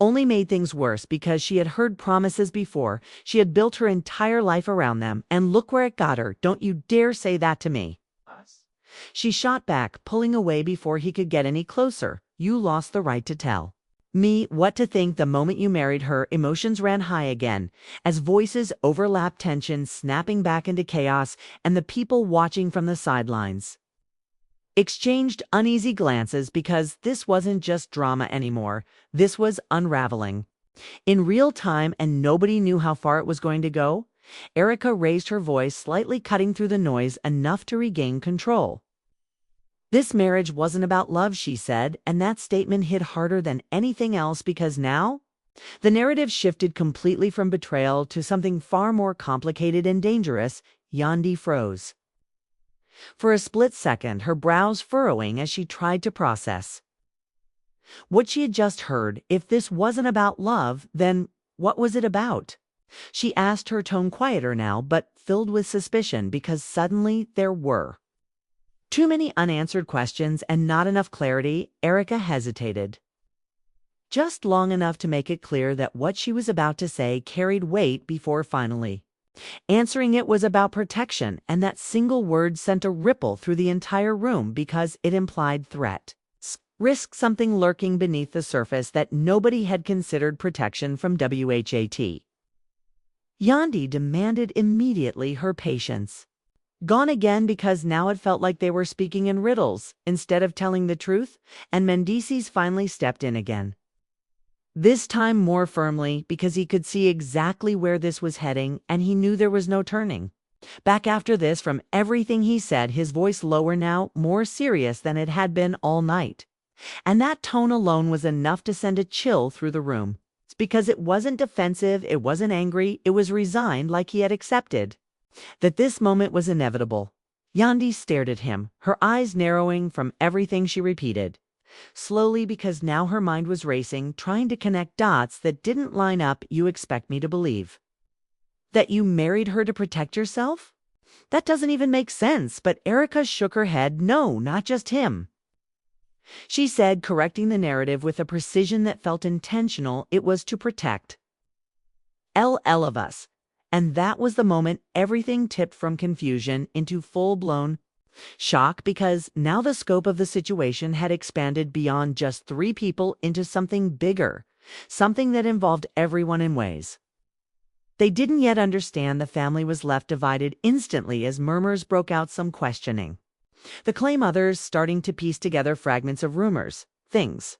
only made things worse because she had heard promises before. She had built her entire life around them, and look where it got her. Don't you dare say that to me. She shot back, pulling away before he could get any closer. You lost the right to tell me what to think the moment you married her. Emotions ran high again, as voices overlapped, tension snapping back into chaos, and the people watching from the sidelines exchanged uneasy glances because this wasn't just drama anymore. This was unraveling in real time, and nobody knew how far it was going to go. Erica raised her voice, slightly cutting through the noise enough to regain control. This marriage wasn't about love, she said, and that statement hit harder than anything else because now the narrative shifted completely from betrayal to something far more complicated and dangerous. Yandy froze for a split second, her brows furrowing as she tried to process what she had just heard. If this wasn't about love, then what was it about? She asked, her tone quieter now, but filled with suspicion, because suddenly there were too many unanswered questions and not enough clarity. Erica hesitated just long enough to make it clear that what she was about to say carried weight before finally answering. It was about protection, and that single word sent a ripple through the entire room because it implied threat, risk, something lurking beneath the surface that nobody had considered. Protection from WHAT. Yandy demanded immediately, her patience gone again, because now it felt like they were speaking in riddles instead of telling the truth. And Mendeecees finally stepped in again, this time more firmly, because he could see exactly where this was heading, and he knew there was no turning back after this. From everything he said, his voice lower now, more serious than it had been all night. And that tone alone was enough to send a chill through the room. It's because it wasn't defensive, it wasn't angry, it was resigned, like he had accepted that this moment was inevitable. Yandy stared at him, her eyes narrowing from everything she repeated slowly, because now her mind was racing, trying to connect dots that didn't line up. You expect me to believe that you married her to protect yourself? That doesn't even make sense. But Erica shook her head. No, not just him, she said, correcting the narrative with a precision that felt intentional. It was to protect all of us. And that was the moment everything tipped from confusion into full-blown shock, because now the scope of the situation had expanded beyond just three people into something bigger, something that involved everyone in ways they didn't yet understand. The family was left divided instantly as murmurs broke out, some questioning the claim, others starting to piece together fragments of rumors, things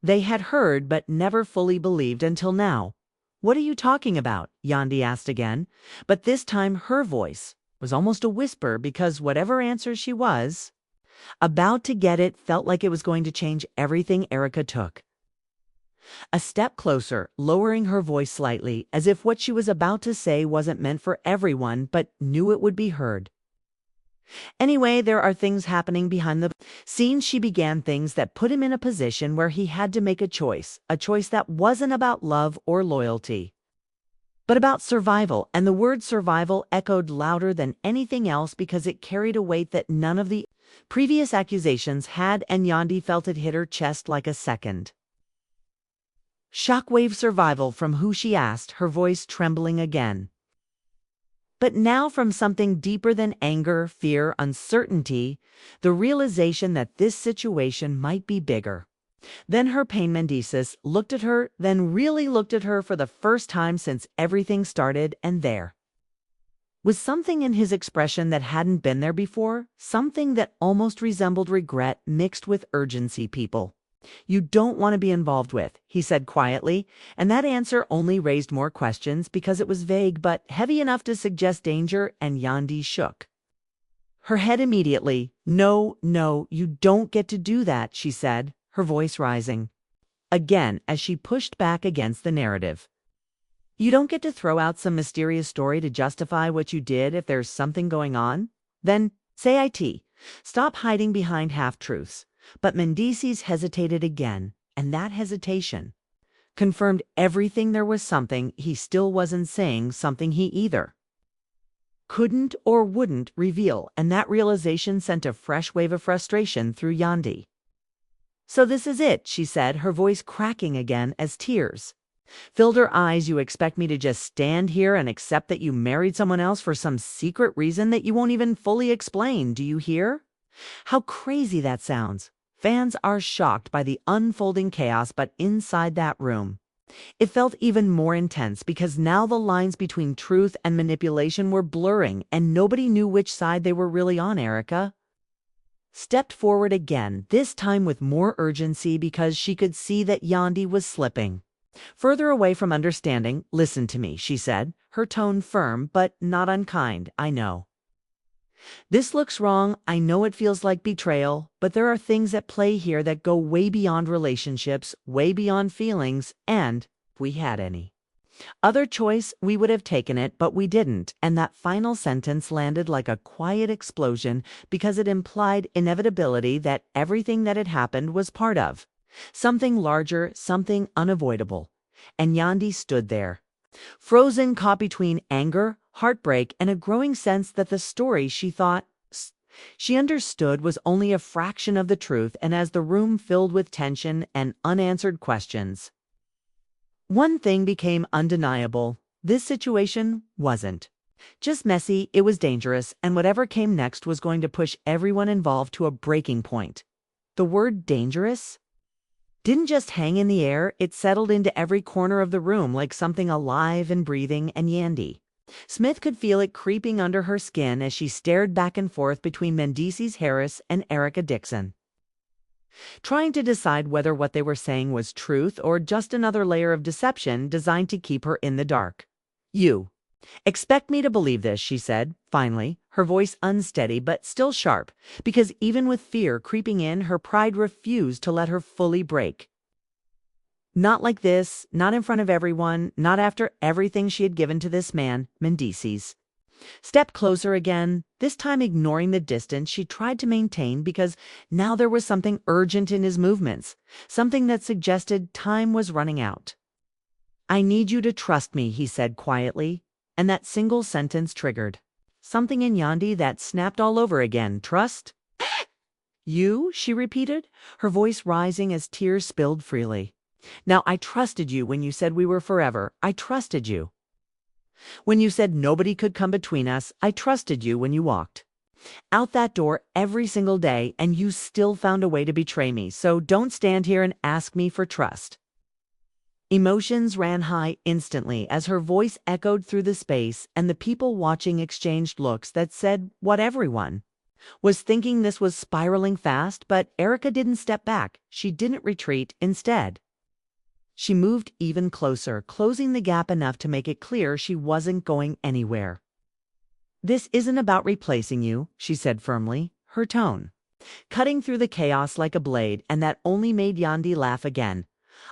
they had heard but never fully believed until now. What are you talking about? Yandy asked again, but this time her voice was almost a whisper, because whatever answer she was about to get, it felt like it was going to change everything. Erica took a step closer, lowering her voice slightly, as if what she was about to say wasn't meant for everyone, but knew it would be heard. Anyway, there are things happening behind the scenes. She began, things that put him in a position where he had to make a choice that wasn't about love or loyalty, but about survival. And the word survival echoed louder than anything else because it carried a weight that none of the previous accusations had, and Yandy felt it hit her chest like a second shockwave. Survival from who? She asked, her voice trembling again, but now from something deeper than anger, fear, uncertainty, the realization that this situation might be bigger than her pain. Mendeecees looked at her, then really looked at her for the first time since everything started, and there was something in his expression that hadn't been there before, something that almost resembled regret mixed with urgency. People you don't want to be involved with, he said quietly, and that answer only raised more questions because it was vague but heavy enough to suggest danger. And Yandy shook her head immediately. No, you don't get to do that, she said, her voice rising again as she pushed back against the narrative. You don't get to throw out some mysterious story to justify what you did. If there's something going on, then say it. Stop hiding behind half-truths. But Mendeecees hesitated again, and that hesitation confirmed everything. There was something he still wasn't saying, something he either couldn't or wouldn't reveal, and that realization sent a fresh wave of frustration through Yandy. So this is it, she said, her voice cracking again as tears filled her eyes. You expect me to just stand here and accept that you married someone else for some secret reason that you won't even fully explain, do you hear? How crazy that sounds. Fans are shocked by the unfolding chaos, but inside that room, it felt even more intense because now the lines between truth and manipulation were blurring and nobody knew which side they were really on. Erica stepped forward again, this time with more urgency because she could see that Yandy was slipping further away from understanding. Listen to me, she said, her tone firm but not unkind. I know this looks wrong. I know it feels like betrayal, but there are things at play here that go way beyond relationships, way beyond feelings, and if we had any other choice, we would have taken it, but we didn't. And that final sentence landed like a quiet explosion because it implied inevitability, that everything that had happened was part of something larger, something unavoidable. And Yandy stood there, frozen, caught between anger, heartbreak, and a growing sense that the story she thought she understood was only a fraction of the truth. And as the room filled with tension and unanswered questions, one thing became undeniable. This situation wasn't just messy, it was dangerous, and whatever came next was going to push everyone involved to a breaking point. The word dangerous didn't just hang in the air, it settled into every corner of the room like something alive and breathing, and Yandy Smith could feel it creeping under her skin as she stared back and forth between Mendeecees Harris and Erica Dixon, trying to decide whether what they were saying was truth or just another layer of deception designed to keep her in the dark. You expect me to believe this, she said, finally, her voice unsteady but still sharp, because even with fear creeping in, her pride refused to let her fully break. Not like this, not in front of everyone, not after everything she had given to this man. Mendeecees stepped closer again, this time ignoring the distance she tried to maintain because now there was something urgent in his movements, something that suggested time was running out. I need you to trust me, he said quietly, and that single sentence triggered something in Yandy that snapped all over again. Trust? You? She repeated, her voice rising as tears spilled freely. Now, I trusted you when you said we were forever. I trusted you when you said nobody could come between us. I trusted you when you walked out that door every single day, and you still found a way to betray me. So don't stand here and ask me for trust. Emotions ran high instantly as her voice echoed through the space, and the people watching exchanged looks that said what everyone was thinking. This was spiraling fast, but Erica didn't step back. She didn't retreat. Instead, she moved even closer, closing the gap enough to make it clear she wasn't going anywhere. This isn't about replacing you, she said firmly, her tone cutting through the chaos like a blade, and that only made Yandy laugh again,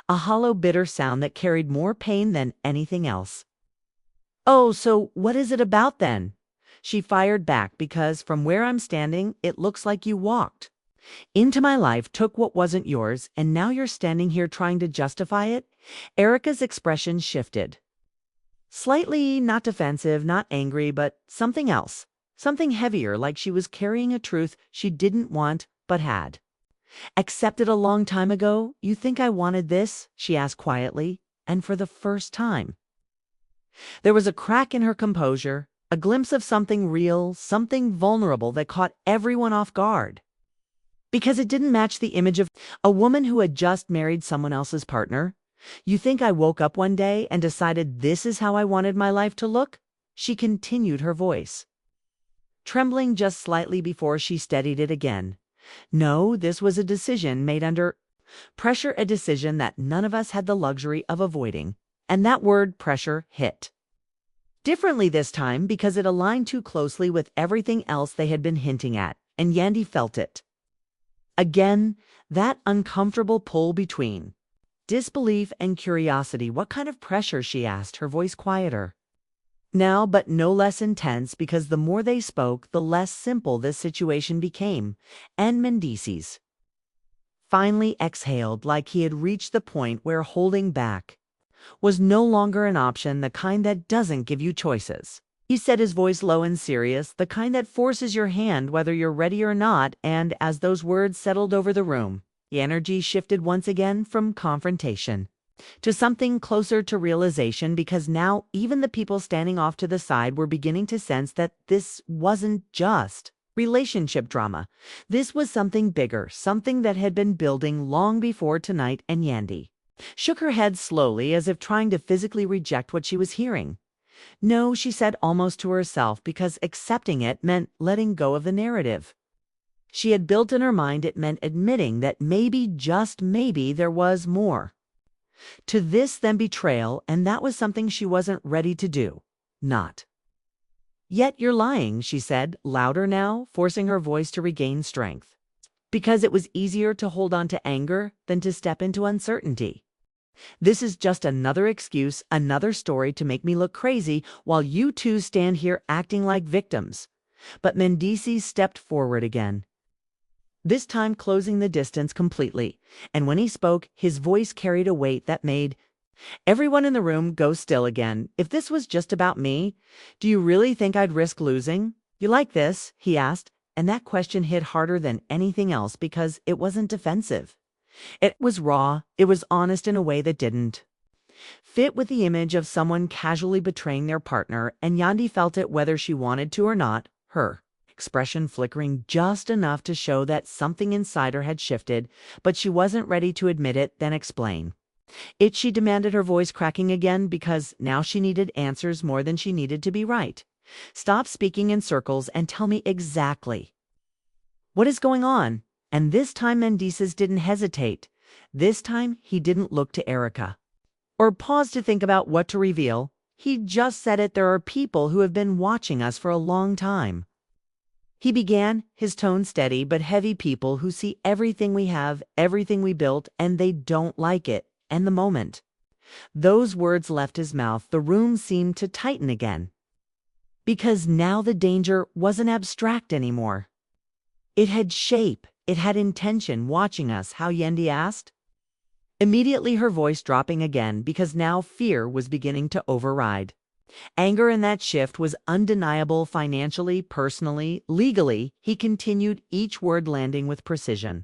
a hollow, bitter sound that carried more pain than anything else. Oh, so what is it about then? She fired back, because from where I'm standing, it looks like you walked into my life, took what wasn't yours, and now you're standing here trying to justify it. Erica's expression shifted slightly, not defensive, not angry, but something else, something heavier, like she was carrying a truth she didn't want but had accepted a long time ago. You think I wanted this? She asked quietly, and for the first time, there was a crack in her composure, a glimpse of something real, something vulnerable that caught everyone off guard, because it didn't match the image of a woman who had just married someone else's partner. You think I woke up one day and decided this is how I wanted my life to look? She continued, her voice trembling just slightly before she steadied it again. No, this was a decision made under pressure, a decision that none of us had the luxury of avoiding. And that word pressure hit differently this time because it aligned too closely with everything else they had been hinting at, and Yandy felt it. Again, that uncomfortable pull between disbelief and curiosity. What kind of pressure? She asked, her voice quieter now, but no less intense, because the more they spoke, the less simple this situation became. And Mendeecees finally exhaled, like he had reached the point where holding back was no longer an option, the kind that doesn't give you choices. He said, his voice low and serious, the kind that forces your hand whether you're ready or not. And as those words settled over the room, The energy shifted once again from confrontation to something closer to realization, because now even the people standing off to the side were beginning to sense that this wasn't just relationship drama. This was something bigger, something that had been building long before tonight, and Yandy shook her head slowly as if trying to physically reject what she was hearing. No, she said almost to herself, because accepting it meant letting go of the narrative she had built in her mind. It meant admitting that maybe, just maybe, there was more to this than betrayal, and that was something she wasn't ready to do. Not yet. You're lying, she said, louder now, forcing her voice to regain strength, because it was easier to hold on to anger than to step into uncertainty. This is just another excuse, another story to make me look crazy while you two stand here acting like victims. But Mendeecees stepped forward again, this time closing the distance completely, and when he spoke, his voice carried a weight that made everyone in the room go still again. If this was just about me, do you really think I'd risk losing? You like this? He asked, and that question hit harder than anything else because it wasn't defensive. It was raw, it was honest in a way that didn't fit with the image of someone casually betraying their partner, and Yandy felt it whether she wanted to or not, her expression flickering just enough to show that something inside her had shifted, but she wasn't ready to admit it. Then explain it, she demanded, her voice cracking again, because now she needed answers more than she needed to be right. Stop speaking in circles and tell me exactly what is going on. And this time Mendeecees didn't hesitate. This time he didn't look to Erica or pause to think about what to reveal. He just said it. There are people who have been watching us for a long time. He began, his tone steady but heavy, people who see everything we have, everything we built, and they don't like it. And the moment those words left his mouth, the room seemed to tighten again, because now the danger wasn't abstract anymore. It had shape, it had intention. Watching us, how? Yandy asked, immediately her voice dropping again, because now fear was beginning to override anger, and that shift was undeniable. Financially, personally, legally, he continued, each word landing with precision,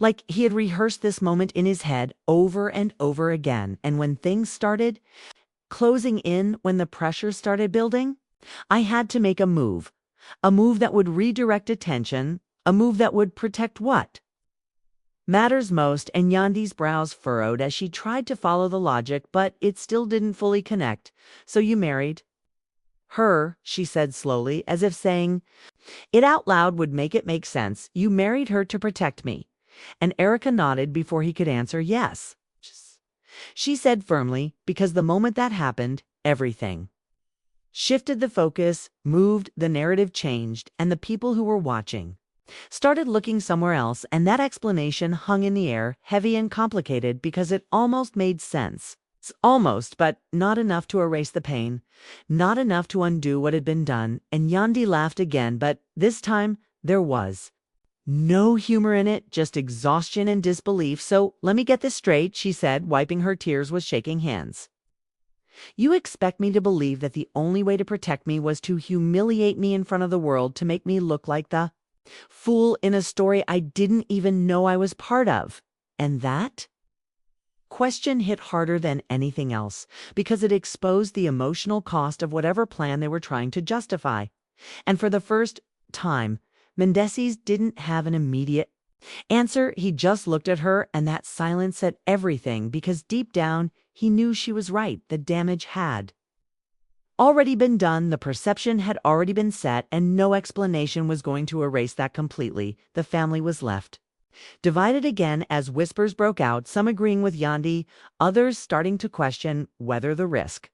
like he had rehearsed this moment in his head over and over again. And when things started closing in, when the pressure started building, I had to make a move that would redirect attention, a move that would protect what matters most. And Yandy's brows furrowed as she tried to follow the logic, but it still didn't fully connect. So you married her, she said slowly, as if saying it out loud would make it make sense. You married her to protect me. And Erica nodded before he could answer. Yes, she said firmly, because the moment that happened, everything shifted. The focus moved, the narrative changed, and the people who were watching started looking somewhere else. And that explanation hung in the air, heavy and complicated, because it almost made sense. Almost, but not enough to erase the pain, not enough to undo what had been done. And Yandy laughed again, but this time there was no humor in it, just exhaustion and disbelief. So let me get this straight, she said, wiping her tears with shaking hands. You expect me to believe that the only way to protect me was to humiliate me in front of the world, to make me look like the fool in a story I didn't even know I was part of? And that question hit harder than anything else, because it exposed the emotional cost of whatever plan they were trying to justify. And for the first time, Mendeecees didn't have an immediate answer. He just looked at her, and that silence said everything, because deep down he knew she was right. The damage had already been done, the perception had already been set, and no explanation was going to erase that completely. The family was left divided again as whispers broke out, some agreeing with Yandy, others starting to question whether the risk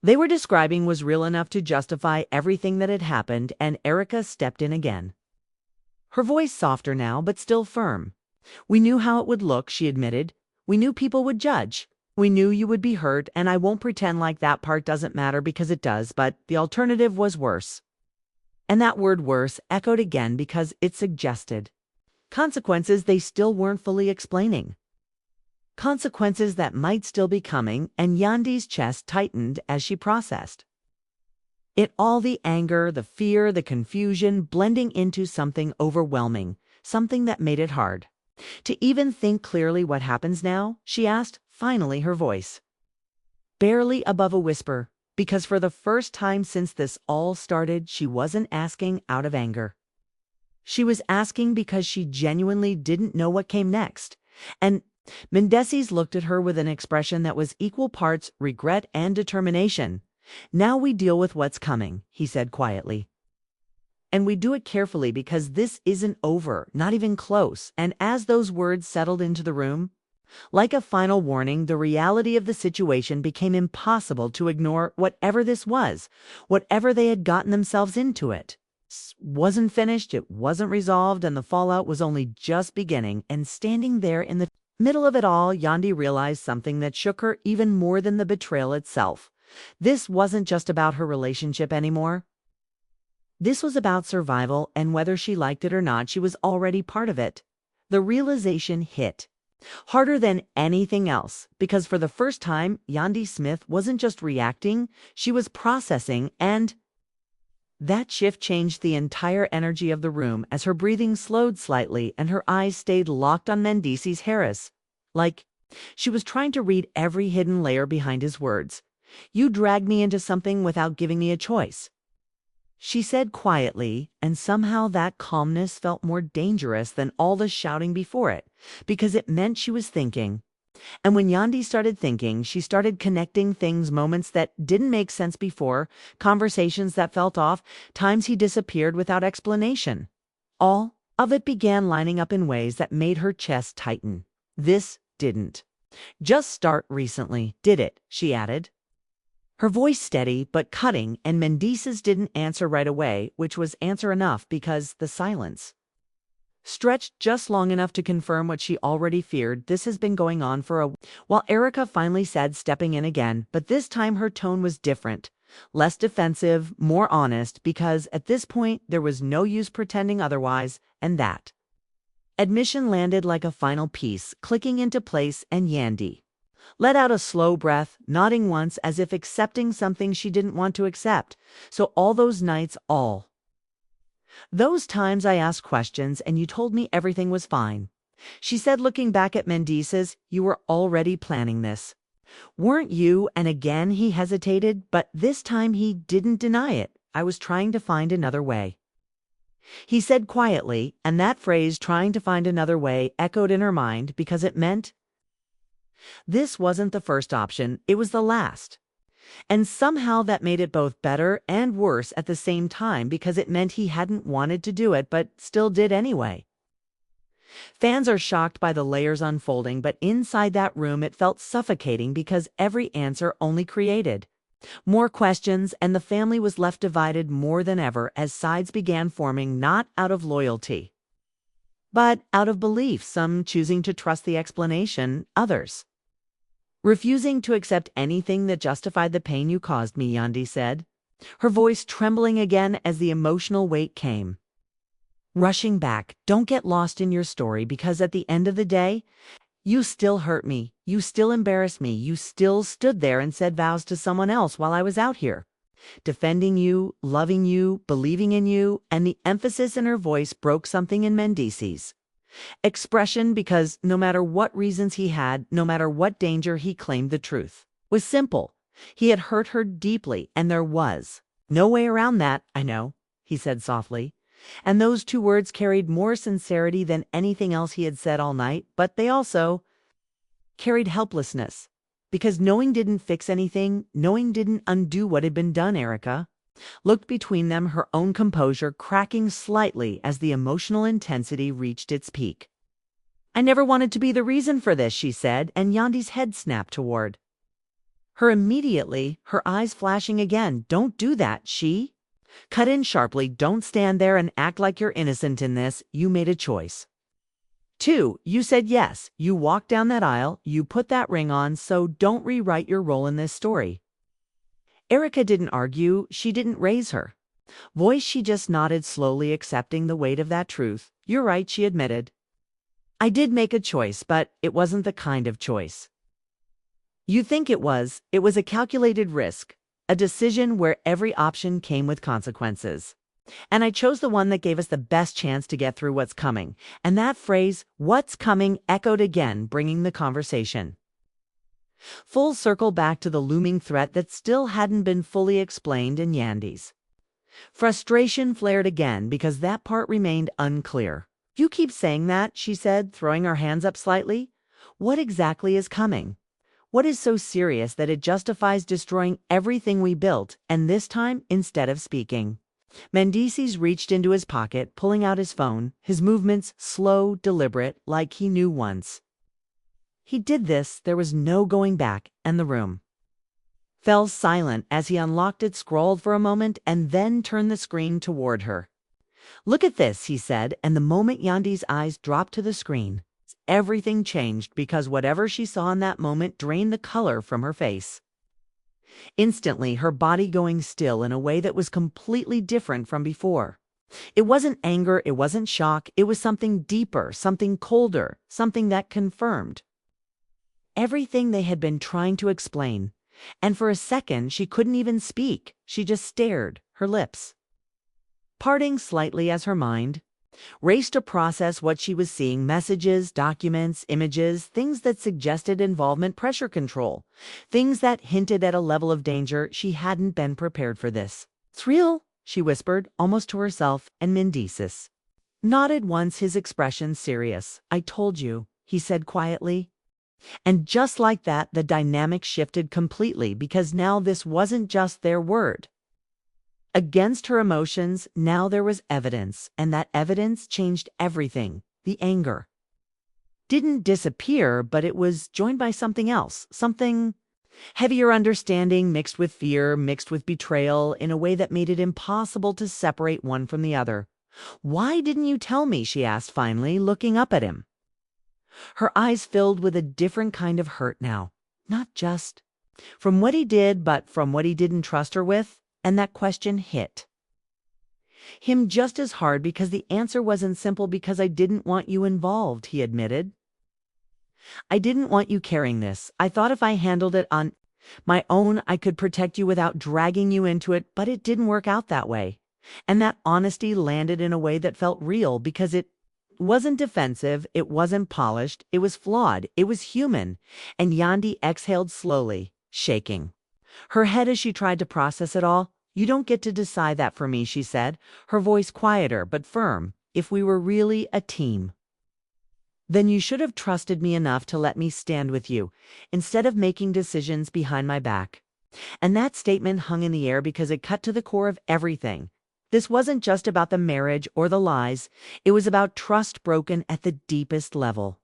they were describing was real enough to justify everything that had happened. And Erica stepped in again, her voice softer now, but still firm. We knew how it would look, she admitted. We knew people would judge. We knew you would be hurt, and I won't pretend like that part doesn't matter, because it does, but the alternative was worse. And that word worse echoed again, because it suggested consequences they still weren't fully explaining. Consequences that might still be coming, and Yandy's chest tightened as she processed it all, the anger, the fear, the confusion, blending into something overwhelming, something that made it hard To even think clearly what happens now? She asked, finally her voice barely above a whisper, because for the first time since this all started, she wasn't asking out of anger. She was asking because she genuinely didn't know what came next. And Mendeecees looked at her with an expression that was equal parts regret and determination. Now we deal with what's coming, he said quietly. And we do it carefully because this isn't over, not even close. And as those words settled into the room, like a final warning, the reality of the situation became impossible to ignore. Whatever this was, whatever they had gotten themselves into, it wasn't finished, it wasn't resolved, and the fallout was only just beginning. And standing there in the middle of it all, Yandy realized something that shook her even more than the betrayal itself. This wasn't just about her relationship anymore. This was about survival, and whether she liked it or not, she was already part of it. The realization hit harder than anything else, because for the first time, Yandy Smith wasn't just reacting, she was processing, and that shift changed the entire energy of the room as her breathing slowed slightly and her eyes stayed locked on Mendeecees Harris, like she was trying to read every hidden layer behind his words. "You dragged me into something without giving me a choice," she said quietly, and somehow that calmness felt more dangerous than all the shouting before it, because it meant she was thinking. And when Yandy started thinking, she started connecting things, moments that didn't make sense before, conversations that felt off, times he disappeared without explanation. All of it began lining up in ways that made her chest tighten. This didn't just start recently, did it? She added, her voice steady but cutting, and Mendeecees didn't answer right away, which was answer enough because the silence stretched just long enough to confirm what she already feared. This has been going on for a while, Erica finally said, stepping in again, but this time her tone was different, less defensive, more honest, because at this point there was no use pretending otherwise, and that admission landed like a final piece, clicking into place, and Yandy let out a slow breath, nodding once as if accepting something she didn't want to accept. "So all those nights, all those times I asked questions and you told me everything was fine," she said, looking back at Mendeecees. "You were already planning this, weren't you?" And again he hesitated, but this time he didn't deny it. "I was trying to find another way," he said quietly, and that phrase, trying to find another way, echoed in her mind because it meant this wasn't the first option, it was the last. And somehow that made it both better and worse at the same time, because it meant he hadn't wanted to do it but still did anyway. Fans are shocked by the layers unfolding, but inside that room it felt suffocating because every answer only created more questions, and the family was left divided more than ever as sides began forming, not out of loyalty, but out of belief, some choosing to trust the explanation, others refusing to accept anything that justified the pain you caused me," Yandy said, her voice trembling again as the emotional weight came rushing back. "Don't get lost in your story, because at the end of the day, you still hurt me, you still embarrassed me, you still stood there and said vows to someone else while I was out here, defending you, loving you, believing in you." And the emphasis in her voice broke something in Mendeecees' expression, because no matter what reasons he had, no matter what danger, he claimed the truth was simple. He had hurt her deeply, and there was no way around that. "I know," he said softly, and those two words carried more sincerity than anything else he had said all night, but they also carried helplessness, because knowing didn't fix anything, knowing didn't undo what had been done. Erica looked between them, her own composure cracking slightly as the emotional intensity reached its peak. "I never wanted to be the reason for this," she said, and Yandy's head snapped toward her immediately, her eyes flashing again. "Don't do that," she cut in sharply. "Don't stand there and act like you're innocent in this. You made a choice. Two, you said yes. You walked down that aisle. You put that ring on, so don't rewrite your role in this story." Erica didn't argue, she didn't raise her voice, she just nodded slowly, accepting the weight of that truth. "You're right," she admitted. "I did make a choice, but it wasn't the kind of choice you think it was. It was a calculated risk, a decision where every option came with consequences." And I chose the one that gave us the best chance to get through what's coming. And that phrase, what's coming, echoed again, bringing the conversation full circle back to the looming threat that still hadn't been fully explained in Yandy's. Frustration flared again because that part remained unclear. You keep saying that, she said, throwing her hands up slightly. What exactly is coming? What is so serious that it justifies destroying everything we built, and this time instead of speaking? Mendeecees reached into his pocket, pulling out his phone, his movements slow, deliberate, like he knew once. He did this, there was no going back, and the room fell silent as he unlocked it, scrolled for a moment, and then turned the screen toward her. Look at this, he said, and the moment Yandy's eyes dropped to the screen, everything changed because whatever she saw in that moment drained the color from her face. Instantly, her body going still in a way that was completely different from before. It wasn't anger, it wasn't shock, it was something deeper, something colder, something that confirmed everything they had been trying to explain. And for a second, she couldn't even speak. She just stared, her lips parting slightly as her mind raced to process what she was seeing: messages, documents, images, things that suggested involvement, pressure control, things that hinted at a level of danger she hadn't been prepared for. This. It's real, she whispered, almost to herself, and Mendeecees nodded once, his expression serious. I told you, he said quietly. And just like that, the dynamic shifted completely because now this wasn't just their word against her emotions. Now there was evidence, and that evidence changed everything. The anger didn't disappear, but it was joined by something else, something heavier: understanding mixed with fear, mixed with betrayal, in a way that made it impossible to separate one from the other. Why didn't you tell me? She asked finally, looking up at him. Her eyes filled with a different kind of hurt now, not just from what he did, but from what he didn't trust her with. And that question hit him just as hard because the answer wasn't simple. Because I didn't want you involved, he admitted. I didn't want you carrying this. I thought if I handled it on my own, I could protect you without dragging you into it, but it didn't work out that way. And that honesty landed in a way that felt real because it wasn't defensive, it wasn't polished, it was flawed, it was human. And Yandy exhaled slowly, shaking her head as she tried to process it all. You don't get to decide that for me, she said, her voice quieter but firm. If we were really a team, then you should have trusted me enough to let me stand with you, instead of making decisions behind my back. And that statement hung in the air because it cut to the core of everything. This wasn't just about the marriage or the lies. It was about trust broken at the deepest level.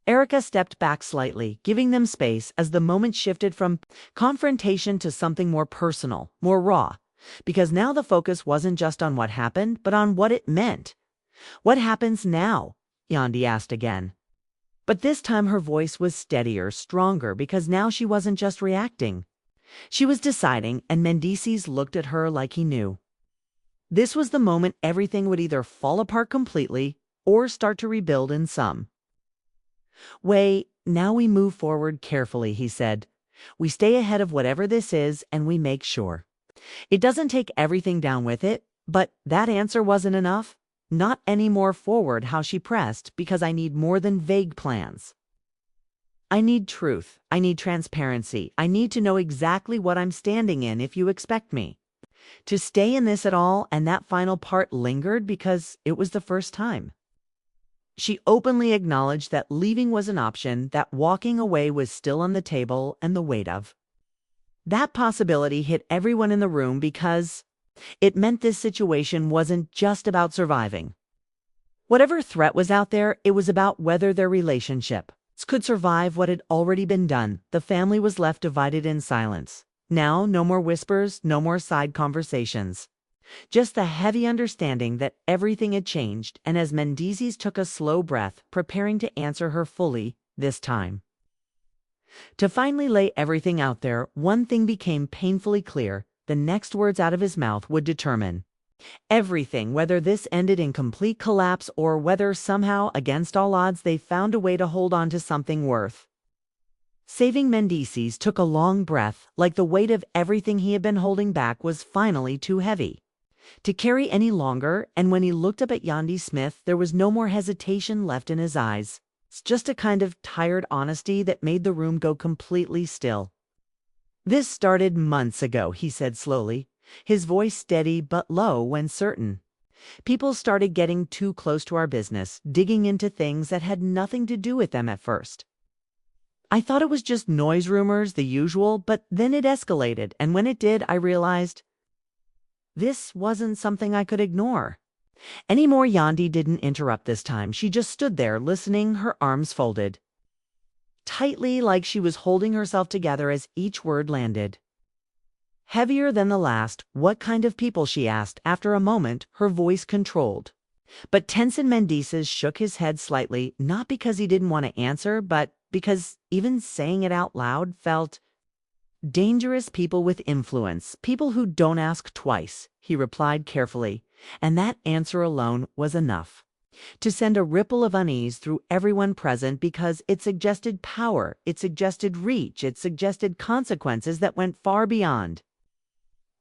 Erica stepped back slightly, giving them space as the moment shifted from confrontation to something more personal, more raw, because now the focus wasn't just on what happened, but on what it meant. What happens now? Yandy asked again. But this time her voice was steadier, stronger, because now she wasn't just reacting. She was deciding, and Mendeecees looked at her like he knew. This was the moment everything would either fall apart completely or start to rebuild in some way. Now we move forward carefully, he said. We stay ahead of whatever this is, and we make sure it doesn't take everything down with it. But that answer wasn't enough. Not any more forward. How she pressed, because I need more than vague plans. I need truth. I need transparency. I need to know exactly what I'm standing in if you expect me to stay in this at all. And that final part lingered because it was the first time she openly acknowledged that leaving was an option, that walking away was still on the table, and the weight of that possibility hit everyone in the room because it meant this situation wasn't just about surviving whatever threat was out there. It was about whether their relationship could survive what had already been done. The family was left divided in silence. Now, no more whispers, no more side conversations. Just the heavy understanding that everything had changed. And as Mendeecees took a slow breath, preparing to answer her fully this time, to finally lay everything out there, one thing became painfully clear. The next words out of his mouth would determine everything, whether this ended in complete collapse or whether somehow, against all odds, they found a way to hold on to something worth saving. Mendeecees took a long breath, like the weight of everything he had been holding back was finally too heavy. to carry any longer, and when he looked up at Yandy Smith, there was no more hesitation left in his eyes. It's just a kind of tired honesty that made the room go completely still. "This started months ago," he said slowly, his voice steady but low when certain. "People started getting too close to our business, digging into things that had nothing to do with them at first. I thought it was just noise rumors, the usual, but then it escalated, and when it did, I realized this wasn't something I could ignore." Any more Yandy didn't interrupt this time. She just stood there, listening, her arms folded tightly like she was holding herself together as each word landed. "Heavier than the last, what kind of people?" she asked, after a moment, her voice controlled. But Tenson Mendeecees shook his head slightly, not because he didn't want to answer, but because even saying it out loud felt dangerous. "People with influence, people who don't ask twice," he replied carefully, and that answer alone was enough to send a ripple of unease through everyone present, because it suggested power, it suggested reach, it suggested consequences that went far beyond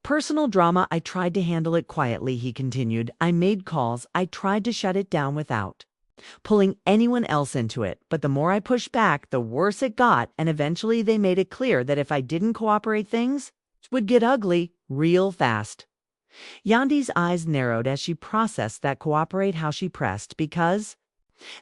personal drama. "I tried to handle it quietly," he continued. "I made calls, I tried to shut it down without pulling anyone else into it, but the more I pushed back, the worse it got, and eventually they made it clear that if I didn't cooperate, things would get ugly real fast." Yandy's eyes narrowed as she processed that cooperate, how she pressed, because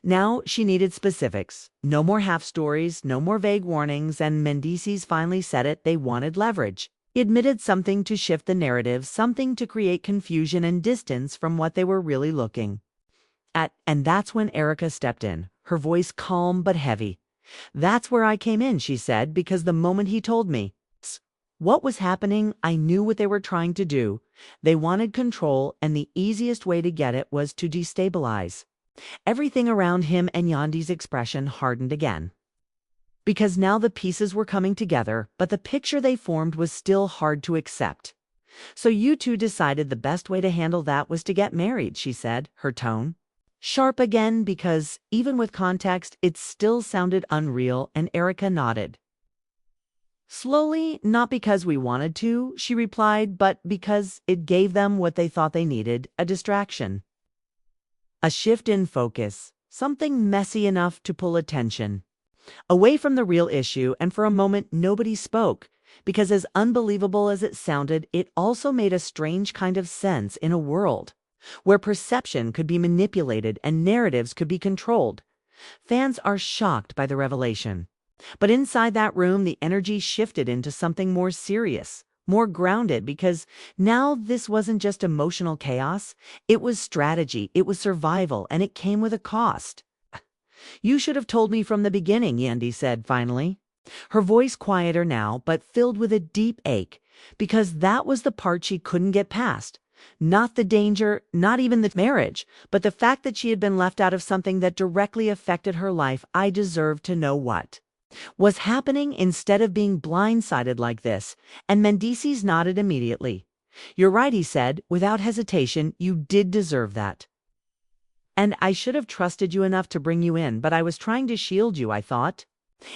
now she needed specifics. No more half stories, no more vague warnings, and Mendeecees finally said it. They wanted leverage. He admitted something to shift the narrative, something to create confusion and distance from what they were really looking at. And that's when Erica stepped in, her voice calm but heavy. "That's where I came in," she said, "because the moment he told me what was happening, I knew what they were trying to do. They wanted control, and the easiest way to get it was to destabilize everything around him." And Yandy's expression hardened again, because now the pieces were coming together, but the picture they formed was still hard to accept. "So you two decided the best way to handle that was to get married," she said, her tone sharp again, because even with context, it still sounded unreal, and Erica nodded slowly. "Not because we wanted to," she replied, "but because it gave them what they thought they needed, a distraction, a shift in focus, something messy enough to pull attention away from the real issue." And for a moment, nobody spoke, because as unbelievable as it sounded, it also made a strange kind of sense in a world where perception could be manipulated and narratives could be controlled. Fans are shocked by the revelation. But inside that room, the energy shifted into something more serious, more grounded, because now this wasn't just emotional chaos. It was strategy, it was survival, and it came with a cost. "You should have told me from the beginning," Yandy said finally, her voice quieter now, but filled with a deep ache, because that was the part she couldn't get past. Not the danger, not even the marriage, but the fact that she had been left out of something that directly affected her life. "I deserved to know what was happening instead of being blindsided like this." And Mendeecees nodded immediately. "You're right," he said, without hesitation. "You did deserve that. And I should have trusted you enough to bring you in, but I was trying to shield you, I thought.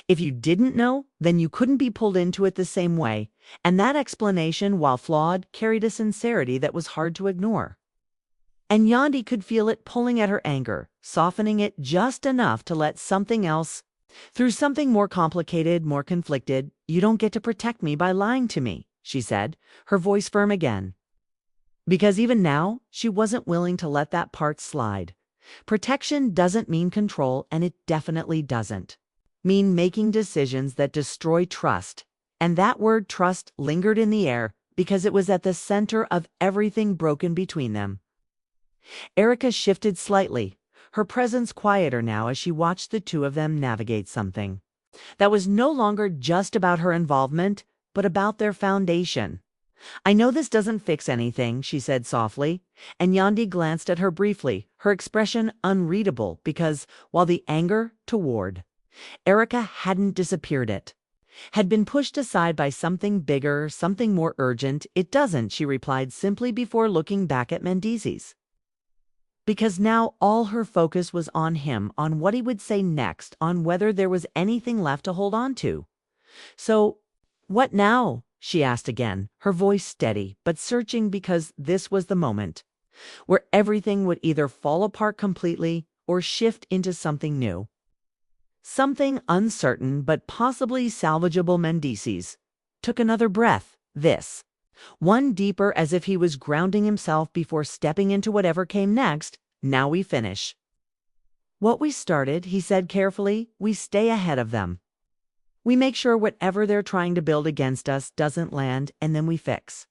If you didn't know, then you couldn't be pulled into it the same way." And that explanation, while flawed, carried a sincerity that was hard to ignore. And Yandy could feel it pulling at her anger, softening it just enough to let something else through, something more complicated, more conflicted. "You don't get to protect me by lying to me," she said, her voice firm again, because even now she wasn't willing to let that part slide. Protection doesn't mean control, and it definitely doesn't mean making decisions that destroy trust. And that word trust lingered in the air because it was at the center of everything broken between them. Erica shifted slightly, her presence quieter now, as she watched the two of them navigate something that was no longer just about her involvement, but about their foundation. "I know this doesn't fix anything," she said softly, and Yandy glanced at her briefly, her expression unreadable, because while the anger toward Erica hadn't disappeared, it had been pushed aside by something bigger, something more urgent. "It doesn't," she replied simply before looking back at Mendeecees, because now all her focus was on him, on what he would say next, on whether there was anything left to hold on to. "So, what now?" she asked again, her voice steady but searching because this was the moment where everything would either fall apart completely or shift into something new. Something uncertain but possibly salvageable. Mendeecees took another breath, this one deeper, as if he was grounding himself before stepping into whatever came next. Now we finish what we started, he said carefully. We stay ahead of them. We make sure whatever they're trying to build against us doesn't land, and then we fix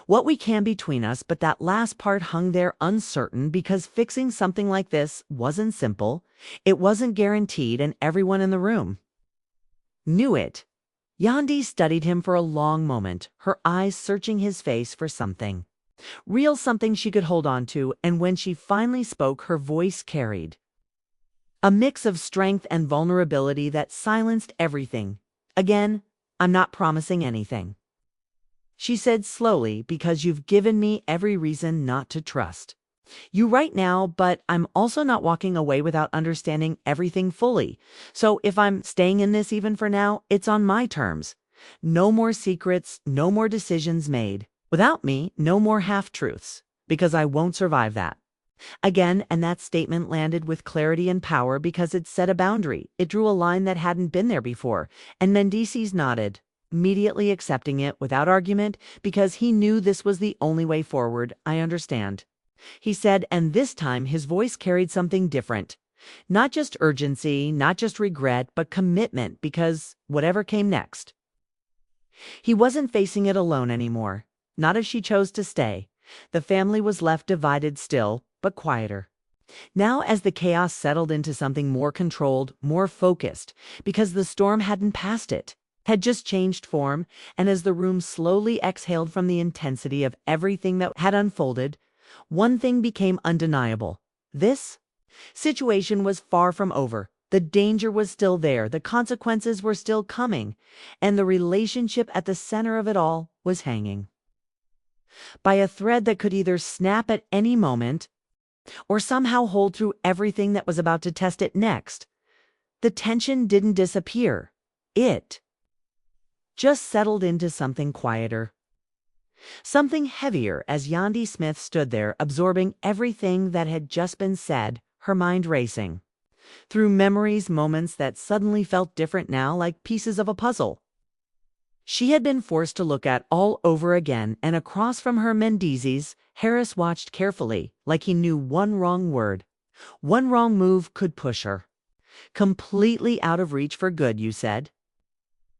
what we can between us. But that last part hung there uncertain because fixing something like this wasn't simple. It wasn't guaranteed, and everyone in the room knew it. Yandy studied him for a long moment, her eyes searching his face for something real, something she could hold on to, and when she finally spoke, her voice carried a mix of strength and vulnerability that silenced everything. Again, I'm not promising anything, she said slowly, because you've given me every reason not to trust you right now, but I'm also not walking away without understanding everything fully. So if I'm staying in this even for now, it's on my terms. No more secrets, no more decisions made without me, no more half-truths, because I won't survive that. Again, and that statement landed with clarity and power because it set a boundary. It drew a line that hadn't been there before, and Mendeecees nodded, immediately accepting it without argument because he knew this was the only way forward. I understand, he said, and this time his voice carried something different. Not just urgency, not just regret, but commitment, because whatever came next, he wasn't facing it alone anymore. Not if she chose to stay. The family was left divided still, but quieter. Now, as the chaos settled into something more controlled, more focused, because the storm hadn't passed it, had just changed form, and as the room slowly exhaled from the intensity of everything that had unfolded, one thing became undeniable. This situation was far from over. The danger was still there, the consequences were still coming, and the relationship at the center of it all was hanging by a thread that could either snap at any moment or somehow hold through everything that was about to test it next. The tension didn't disappear. It just settled into something quieter, something heavier, as Yandy Smith stood there, absorbing everything that had just been said, her mind racing through memories, moments that suddenly felt different now, like pieces of a puzzle she had been forced to look at all over again. And across from her, Mendeecees, Harris watched carefully, like he knew one wrong word, one wrong move could push her completely out of reach for good. You said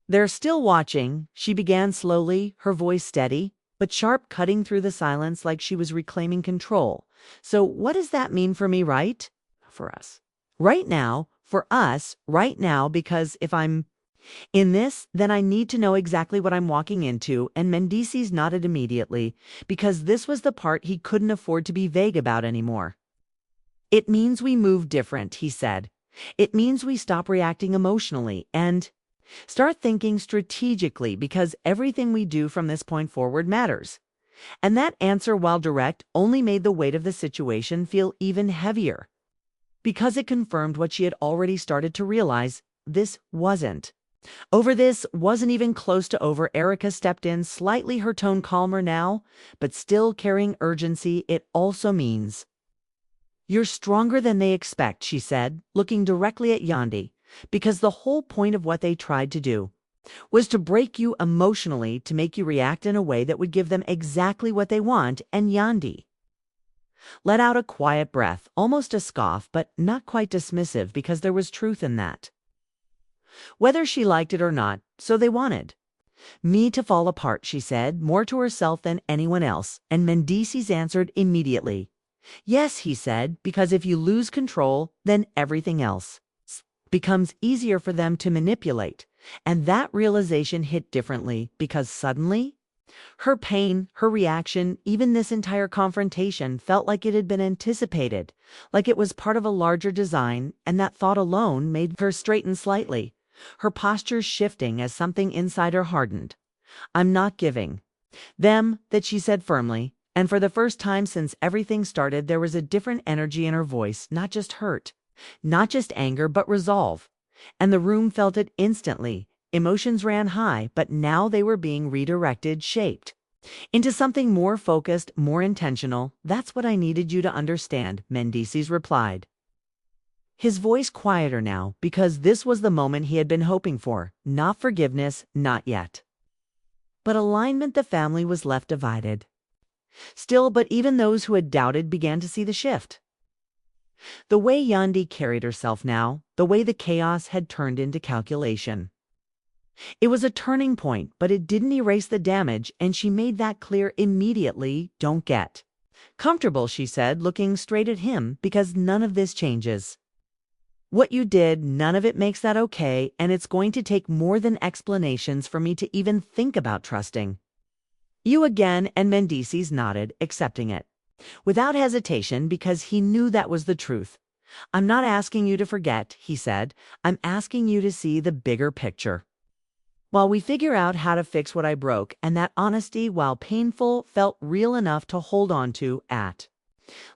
they're still watching, she began slowly, her voice steady but sharp, cutting through the silence like she was reclaiming control. So what does that mean for me, right? For us. Right now, for us, right now, because if I'm in this, then I need to know exactly what I'm walking into. And Mendeecees nodded immediately, because this was the part he couldn't afford to be vague about anymore. It means we move different, he said. It means we stop reacting emotionally and start thinking strategically, because everything we do from this point forward matters. And that answer, while direct, only made the weight of the situation feel even heavier, because it confirmed what she had already started to realize. This wasn't over. This wasn't even close to over. Erica stepped in, slightly, her tone calmer now, but still carrying urgency. It also means you're stronger than they expect, she said, looking directly at Yandy, because the whole point of what they tried to do was to break you emotionally, to make you react in a way that would give them exactly what they want. And Yandy let out a quiet breath, almost a scoff, but not quite dismissive, because there was truth in that. Whether she liked it or not, so they wanted me to fall apart, she said, more to herself than anyone else. And Mendeecees answered immediately. Yes, he said, because if you lose control, then everything else becomes easier for them to manipulate. And that realization hit differently, because suddenly her pain, her reaction, even this entire confrontation felt like it had been anticipated, like it was part of a larger design, and that thought alone made her straighten slightly, her posture shifting as something inside her hardened. I'm not giving them that, she said firmly, and for the first time since everything started, there was a different energy in her voice, not just hurt, not just anger, but resolve. And the room felt it instantly. Emotions ran high, but now they were being redirected, shaped into something more focused, more intentional. That's what I needed you to understand, Mendeecees replied. His voice quieter now, because this was the moment he had been hoping for. Not forgiveness, not yet. But alignment. The family was left divided. Still, but even those who had doubted began to see the shift. The way Yandy carried herself now, the way the chaos had turned into calculation. It was a turning point, but it didn't erase the damage, and she made that clear immediately. Don't get comfortable, she said, looking straight at him, because none of this changes. What you did, none of it makes that okay, and it's going to take more than explanations for me to even think about trusting you again. And Mendeecees nodded, accepting it without hesitation, because he knew that was the truth. I'm not asking you to forget, he said. I'm asking you to see the bigger picture. While we figure out how to fix what I broke, and that honesty, while painful, felt real enough to hold on to at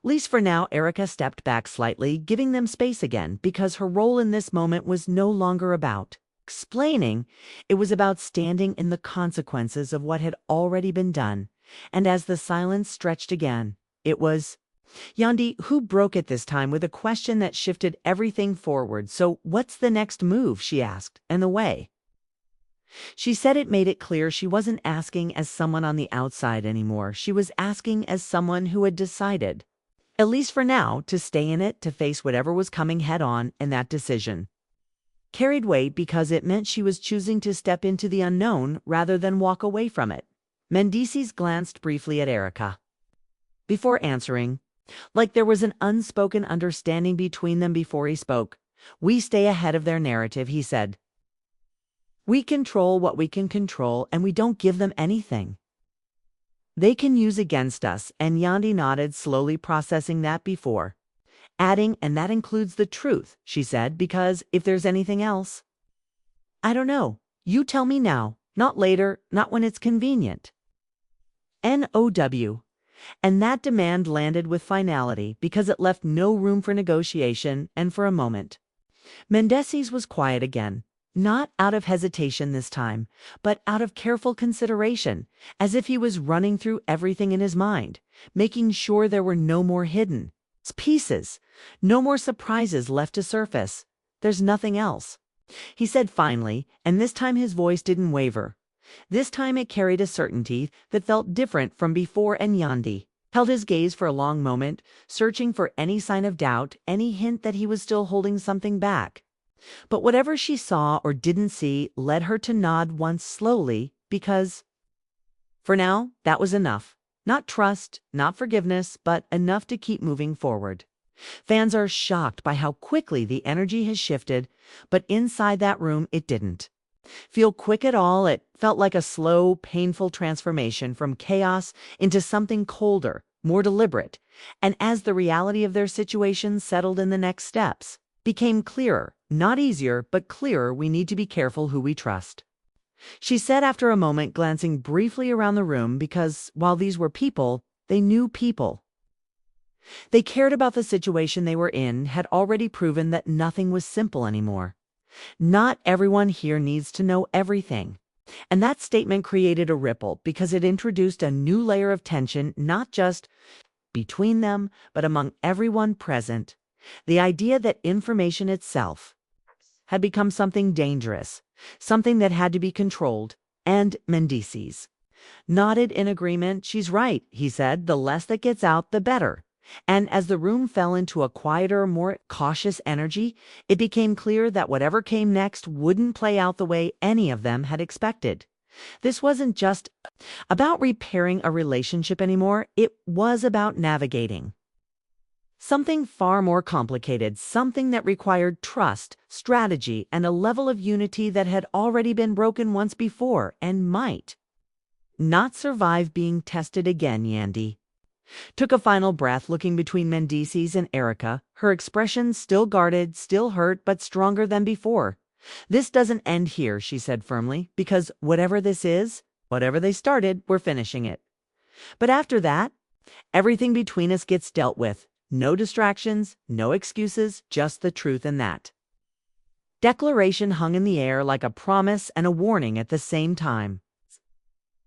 least for now. Erica stepped back slightly, giving them space again, because her role in this moment was no longer about explaining. It was about standing in the consequences of what had already been done. And as the silence stretched again, it was Yandy who broke it this time with a question that shifted everything forward. So what's the next move, she asked, and the way she said it made it clear she wasn't asking as someone on the outside anymore. She was asking as someone who had decided, at least for now, to stay in it, to face whatever was coming head on, and that decision carried weight because it meant she was choosing to step into the unknown rather than walk away from it. Mendeecees glanced briefly at Erica before answering, like there was an unspoken understanding between them before he spoke. We stay ahead of their narrative, he said. We control what we can control, and we don't give them anything they can use against us. And Yandy nodded, slowly processing that before adding, and that includes the truth, she said, because if there's anything else, I don't know. You tell me now, not later, not when it's convenient. NOW. And that demand landed with finality, because it left no room for negotiation. And for a moment, Mendeecees was quiet again. Not out of hesitation this time, but out of careful consideration, as if he was running through everything in his mind, making sure there were no more hidden pieces, no more surprises left to surface. There's nothing else, he said finally, and this time his voice didn't waver. This time it carried a certainty that felt different from before. And Yandy held his gaze for a long moment, searching for any sign of doubt, any hint that he was still holding something back. But whatever she saw or didn't see led her to nod once slowly, because for now, that was enough. Not trust, not forgiveness, but enough to keep moving forward. Fans are shocked by how quickly the energy has shifted, but inside that room it didn't feel quick at all. It felt like a slow, painful transformation from chaos into something colder, more deliberate. And as the reality of their situation settled in, the next steps became clearer. Not easier, but clearer. We need to be careful who we trust, she said after a moment, glancing briefly around the room, because while these were people, they knew people. They cared about the situation they were in, had already proven that nothing was simple anymore. Not everyone here needs to know everything. And that statement created a ripple, because it introduced a new layer of tension, not just between them, but among everyone present. The idea that information itself had become something dangerous, something that had to be controlled. And Mendeecees nodded in agreement. She's right, he said. The less that gets out, the better. And as the room fell into a quieter, more cautious energy, it became clear that whatever came next wouldn't play out the way any of them had expected. This wasn't just about repairing a relationship anymore. It was about navigating something far more complicated, something that required trust, strategy, and a level of unity that had already been broken once before and might not survive being tested again. Yandy took a final breath, looking between Mendeecees and Erica, her expression still guarded, still hurt, but stronger than before. This doesn't end here, she said firmly, because whatever this is, whatever they started, we're finishing it. But after that, everything between us gets dealt with. No distractions, no excuses, just the truth, and that declaration hung in the air like a promise and a warning at the same time.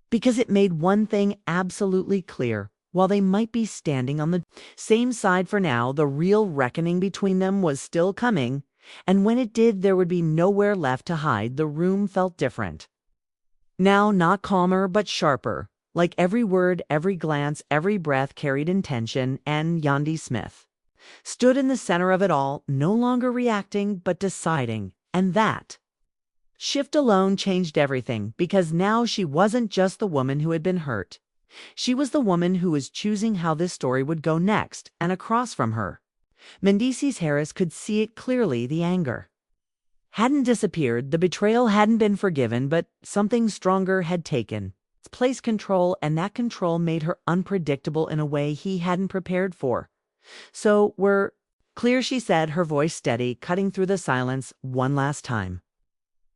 Because it made one thing absolutely clear. While they might be standing on the same side for now, the real reckoning between them was still coming, and when it did, there would be nowhere left to hide. The room felt different. Now not calmer, but sharper, like every word, every glance, every breath carried intention, and Yandy Smith stood in the center of it all, no longer reacting, but deciding, and that shift alone changed everything, because now she wasn't just the woman who had been hurt. She was the woman who was choosing how this story would go next, and across from her, Mendeecees Harris could see it clearly. The anger hadn't disappeared, the betrayal hadn't been forgiven, but something stronger had taken its place, control, and that control made her unpredictable in a way he hadn't prepared for. "So we're clear," she said, her voice steady, cutting through the silence one last time.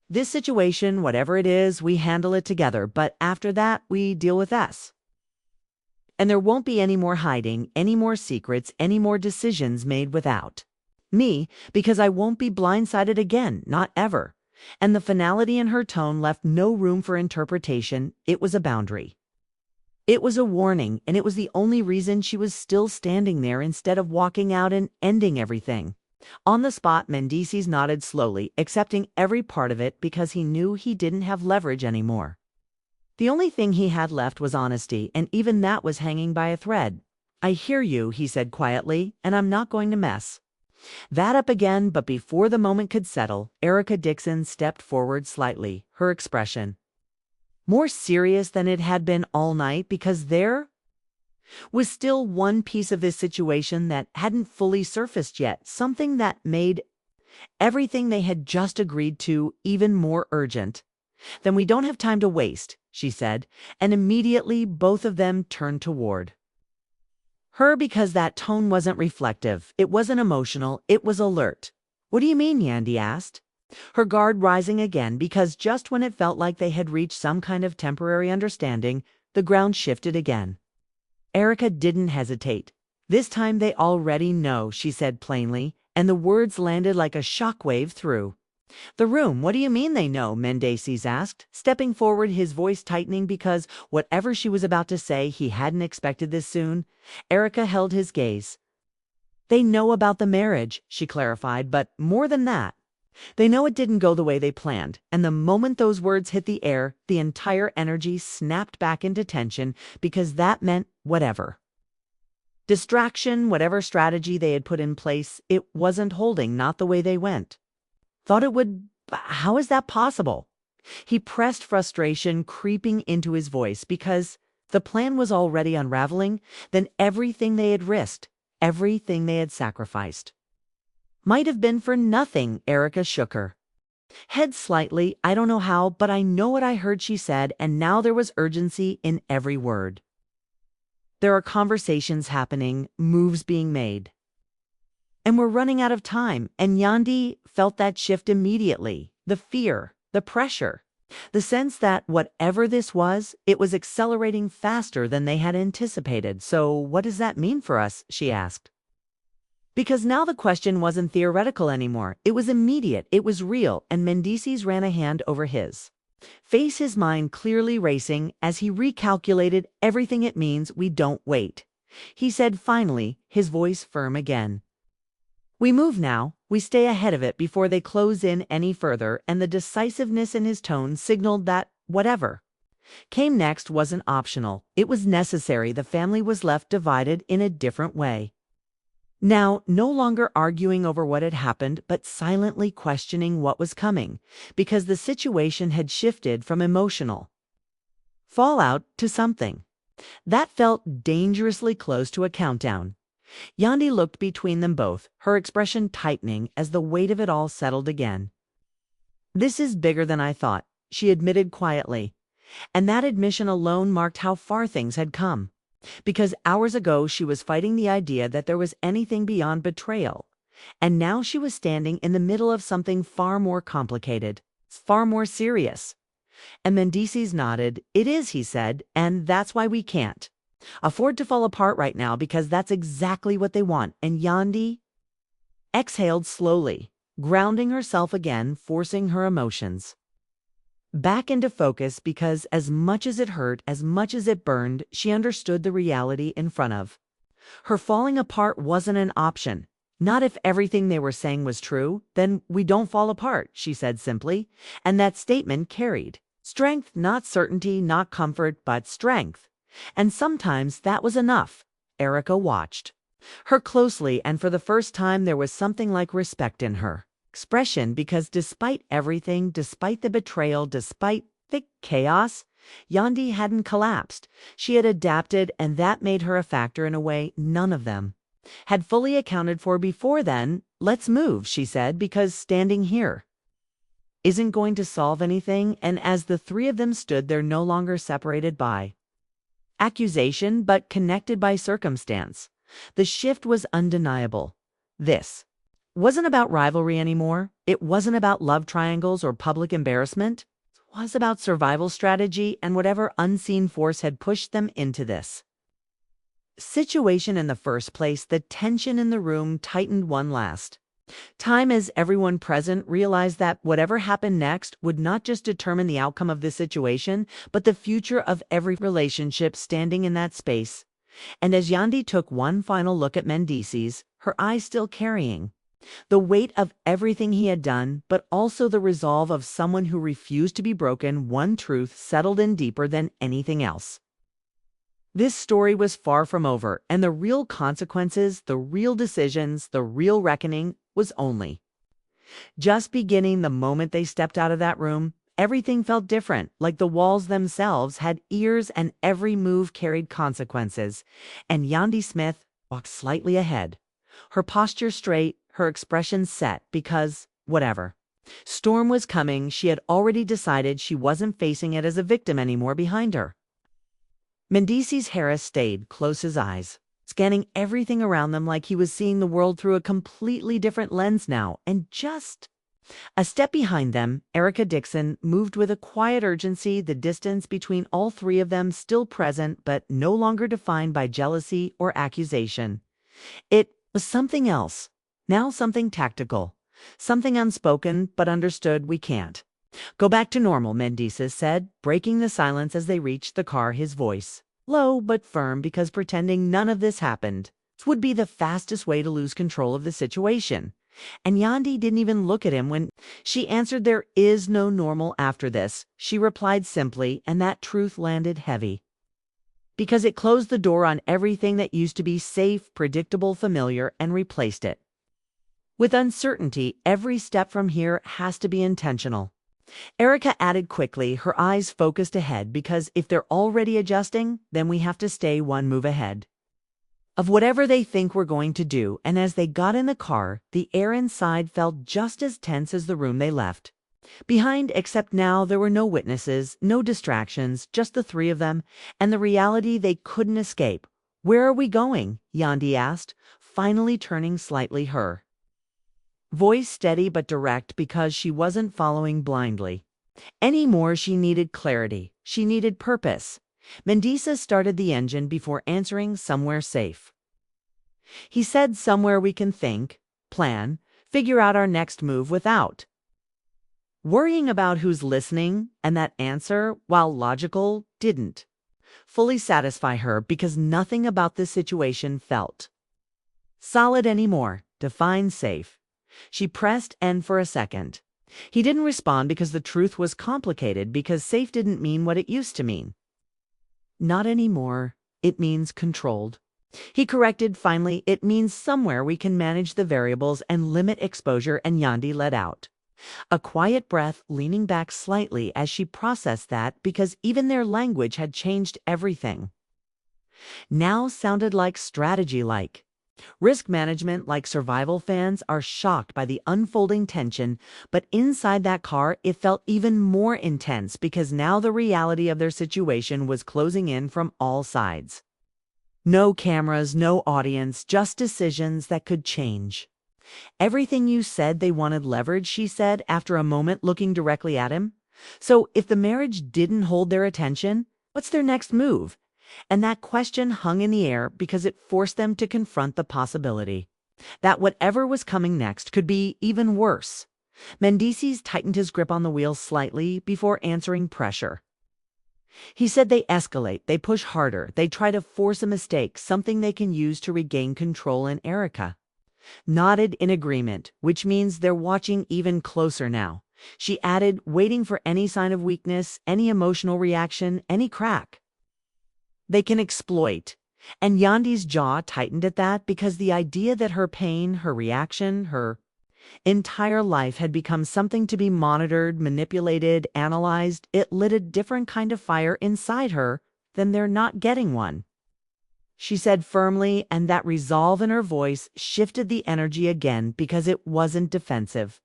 "This situation, whatever it is, we handle it together, but after that, we deal with us. And there won't be any more hiding, any more secrets, any more decisions made without me, because I won't be blindsided again, not ever." And the finality in her tone left no room for interpretation. It was a boundary. It was a warning, and it was the only reason she was still standing there instead of walking out and ending everything. On the spot, Mendeecees nodded slowly, accepting every part of it because he knew he didn't have leverage anymore. The only thing he had left was honesty, and even that was hanging by a thread. "I hear you," he said quietly, "and I'm not going to mess that up again." But before the moment could settle, Erica Dixon stepped forward slightly, her expression more serious than it had been all night, because there was still one piece of this situation that hadn't fully surfaced yet, something that made everything they had just agreed to even more urgent. "Then we don't have time to waste," she said, and immediately both of them turned toward her, because that tone wasn't reflective, it wasn't emotional, it was alert. "What do you mean?" Yandy asked, her guard rising again, because just when it felt like they had reached some kind of temporary understanding, the ground shifted again. Erica didn't hesitate. "This time they already know," she said plainly, and the words landed like a shockwave through the room. "What do you mean they know?" Mendeecees asked, stepping forward, his voice tightening because whatever she was about to say, he hadn't expected this soon. Erica held his gaze. "They know about the marriage," she clarified, "but more than that. They know it didn't go the way they planned." And the moment those words hit the air, the entire energy snapped back into tension, because that meant whatever distraction, whatever strategy they had put in place, it wasn't holding, not the way they went. "Thought it would. How is that possible?" He pressed, frustration creeping into his voice, because the plan was already unraveling. Then everything they had risked, everything they had sacrificed, might have been for nothing. Erica shook her head slightly. "I don't know how, but I know what I heard," she said, and now there was urgency in every word. "There are conversations happening, moves being made, and we're running out of time." And Yandy felt that shift immediately. The fear, the pressure, the sense that whatever this was, it was accelerating faster than they had anticipated. "So what does that mean for us?" she asked. Because now the question wasn't theoretical anymore. It was immediate, it was real, and Mendeecees ran a hand over his face, his mind clearly racing as he recalculated everything. "It means we don't wait," he said finally, his voice firm again. "We move now. We stay ahead of it before they close in any further," and the decisiveness in his tone signaled that whatever came next wasn't optional. It was necessary. The family was left divided in a different way. Now, no longer arguing over what had happened, but silently questioning what was coming, because the situation had shifted from emotional fallout to something that felt dangerously close to a countdown. Yandy looked between them both, her expression tightening as the weight of it all settled again. "This is bigger than I thought," she admitted quietly, and that admission alone marked how far things had come. Because hours ago she was fighting the idea that there was anything beyond betrayal, and now she was standing in the middle of something far more complicated, far more serious. And Mendeecees nodded. "It is," he said, "and that's why we can't afford to fall apart right now, because that's exactly what they want." And Yandy exhaled slowly. grounding herself again, forcing her emotions back into focus because as much as it hurt, as much as it burned, she understood the reality in front of her. Falling apart wasn't an option. Not if everything they were saying was true, then we don't fall apart, she said simply, and that statement carried strength, not certainty, not comfort, but strength. And sometimes that was enough. Erica watched her closely, and for the first time there was something like respect in her expression because despite everything, despite the betrayal, despite the chaos, Yandy hadn't collapsed. She had adapted, and that made her a factor in a way none of them had fully accounted for before then. Let's move, she said, because standing here isn't going to solve anything. And as the three of them stood there, no longer separated by accusation, but connected by circumstance, the shift was undeniable. This wasn't about rivalry anymore. It wasn't about love triangles or public embarrassment. It was about survival strategy and whatever unseen force had pushed them into this situation in the first place. The tension in the room tightened one last time as everyone present realized that whatever happened next would not just determine the outcome of this situation, but the future of every relationship standing in that space. And as Yandy took one final look at Mendeecees, her eyes still carrying the weight of everything he had done, but also the resolve of someone who refused to be broken, one truth settled in deeper than anything else. This story was far from over, and the real consequences, the real decisions, the real reckoning was only just beginning. The moment they stepped out of that room, everything felt different, like the walls themselves had ears and every move carried consequences. And Yandy Smith walked slightly ahead, her posture straight, her expression set, because whatever storm was coming, she had already decided she wasn't facing it as a victim anymore. Behind her, Mendeecees Harris stayed close, his eyes scanning everything around them like he was seeing the world through a completely different lens now. And just a step behind them, Erica Dixon moved with a quiet urgency, the distance between all three of them still present but no longer defined by jealousy or accusation. It was something else, now something tactical, something unspoken but understood. We can't go back to normal, Mendeecees said, breaking the silence as they reached the car, his voice low but firm, because pretending none of this happened would be the fastest way to lose control of the situation. And Yandy didn't even look at him when she answered, "There is no normal after this," she replied simply, and that truth landed heavy because it closed the door on everything that used to be safe, predictable, familiar, and replaced it with uncertainty. Every step from here has to be intentional, Erica added quickly, her eyes focused ahead, because if they're already adjusting, then we have to stay one move ahead of whatever they think we're going to do. And as they got in the car, the air inside felt just as tense as the room they left behind, except now there were no witnesses, no distractions, just the three of them and the reality they couldn't escape. "Where are we going?" Yandy asked, finally turning slightly, her voice steady but direct, because she wasn't following blindly anymore. She needed clarity. She needed purpose. Mendeecees started the engine before answering. "Somewhere safe," he said. "Somewhere we can think, plan, figure out our next move without worrying about who's listening." And that answer, while logical, didn't fully satisfy her, because nothing about this situation felt solid anymore. "Define safe," she pressed, and for a second he didn't respond, because the truth was complicated, because safe didn't mean what it used to mean. "Not anymore. It means controlled," he corrected finally. "It means somewhere we can manage the variables and limit exposure." And Yandy let out a quiet breath, leaning back slightly as she processed that, because even their language had changed. Everything now sounded like strategy, like risk management, like survival. Fans are shocked by the unfolding tension, but inside that car it felt even more intense, because now the reality of their situation was closing in from all sides. No cameras, no audience, just decisions that could change everything. "You said they wanted leverage," she said after a moment, looking directly at him. "So if the marriage didn't hold their attention, what's their next move?" And that question hung in the air because it forced them to confront the possibility That whatever was coming next could be even worse. Mendeecees tightened his grip on the wheel slightly before answering pressure. He said they escalate, they push harder, they try to force a mistake, something they can use to regain control, and Erica nodded in agreement, which means they're watching even closer now. She added, waiting for any sign of weakness, any emotional reaction, any crack they can exploit. And Yandy's jaw tightened at that, because the idea that her pain, her reaction, her entire life had become something to be monitored, manipulated, analyzed, it lit a different kind of fire inside her than their not getting one. She said firmly, and that resolve in her voice shifted the energy again, because it wasn't defensive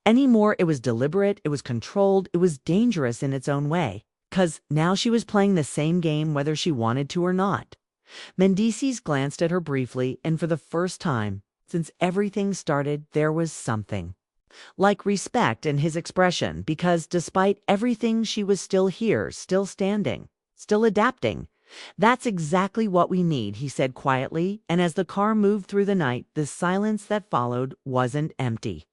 anymore. It was deliberate, it was controlled, it was dangerous in its own way, because now she was playing the same game whether she wanted to or not. Mendeecees glanced at her briefly, and for the first time since everything started, there was something like respect in his expression, because despite everything, she was still here, still standing, still adapting. "That's exactly what we need," he said quietly, and as the car moved through the night, the silence that followed wasn't empty.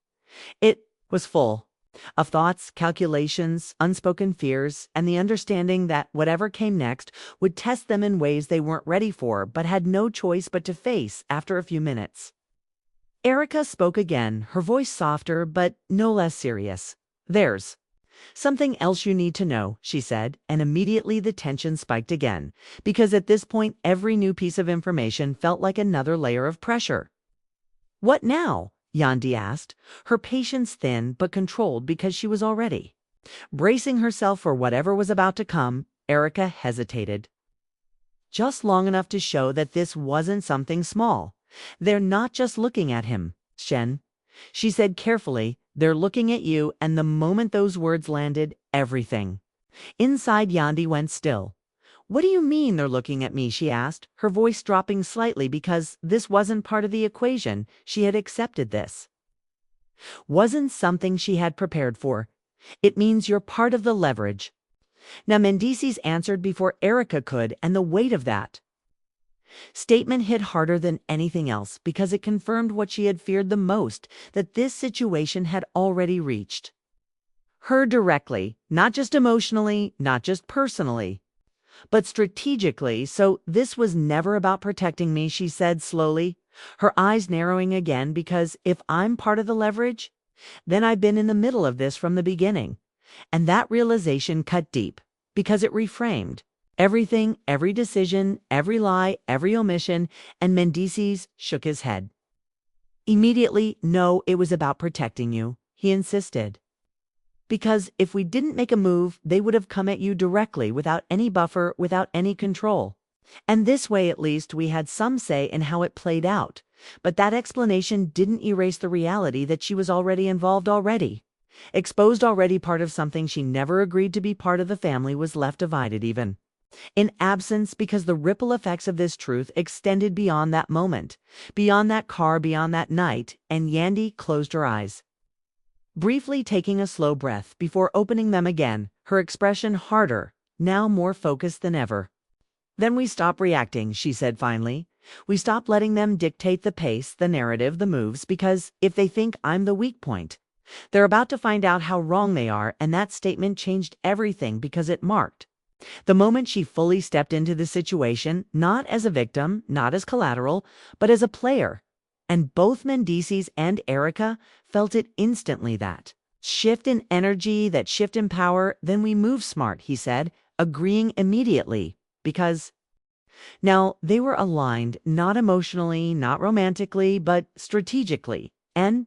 It was full of thoughts, calculations, unspoken fears, and the understanding that whatever came next would test them in ways they weren't ready for, but had no choice but to face after a few minutes. Erica spoke again, her voice softer but no less serious. "There's something else you need to know," she said, and immediately the tension spiked again, because at this point every new piece of information felt like another layer of pressure. "What now?" Yandy asked, her patience thin but controlled, because she was already bracing herself for whatever was about to come. Erica hesitated, just long enough to show that this wasn't something small. "They're not just looking at him, Shen," she said carefully. "They're looking at you." And the moment those words landed, everything inside Yandy went still. "What do you mean they're looking at me?" she asked, her voice dropping slightly, because this wasn't part of the equation. She had accepted this. Wasn't something she had prepared for. "It means you're part of the leverage." Now Mendeecees answered before Erica could, and the weight of that statement hit harder than anything else, because it confirmed what she had feared the most, that this situation had already reached her directly, not just emotionally, not just personally, but strategically. "So this was never about protecting me," she said slowly, her eyes narrowing again, "because if I'm part of the leverage, then I've been in the middle of this from the beginning." And that realization cut deep, because it reframed everything, every decision, every lie, every omission, and Mendeecees shook his head. Immediately, "No, it was about protecting you," he insisted. "Because if we didn't make a move, they would have come at you directly, without any buffer, without any control. And this way, at least, we had some say in how it played out." But that explanation didn't erase the reality that she was already involved, already exposed, already part of something she never agreed to be part of. The family was left divided, even in absence, because the ripple effects of this truth extended beyond that moment, beyond that car, beyond that night. And Yandy closed her eyes, briefly taking a slow breath before opening them again, her expression harder, now more focused than ever. "Then we stop reacting," she said finally. "We stop letting them dictate the pace, the narrative, the moves, because if they think I'm the weak point, they're about to find out how wrong they are." And that statement changed everything, because it marked the moment she fully stepped into the situation, not as a victim, not as collateral, but as a player. And both Mendeecees and Erica felt it instantly, that shift in energy, that shift in power. "Then we move smart," he said, agreeing immediately, because now they were aligned, not emotionally, not romantically, but strategically. And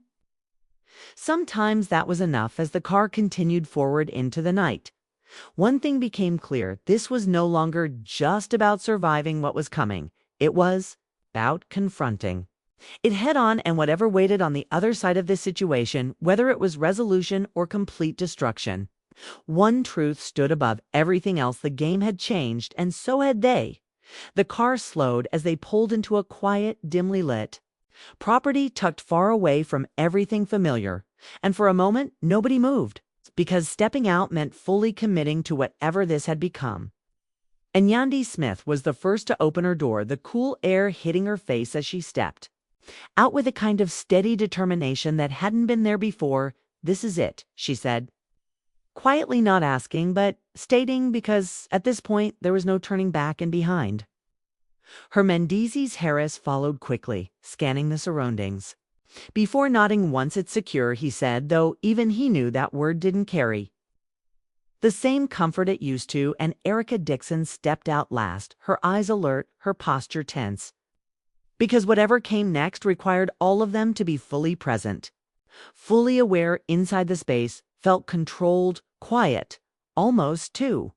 sometimes that was enough. As the car continued forward into the night, one thing became clear: this was no longer just about surviving what was coming. It was about confronting it head on, and whatever waited on the other side of this situation, whether it was resolution or complete destruction. One truth stood above everything else: the game had changed, and so had they. The car slowed as they pulled into a quiet, dimly lit property tucked far away from everything familiar, and for a moment nobody moved, because stepping out meant fully committing to whatever this had become. And Yandy Smith was the first to open her door, the cool air hitting her face as she stepped. Out with a kind of steady determination that hadn't been there before. "This is it," she said. Quietly, not asking, but stating, because at this point there was no turning back and behind. Her Mendeecees Harris followed quickly, scanning the surroundings. Before nodding once it's secure, he said, though even he knew that word didn't carry the same comfort it used to, and Erica Dixon stepped out last, her eyes alert, her posture tense. Because whatever came next required all of them to be fully present, fully aware inside the space, felt controlled, quiet, almost too.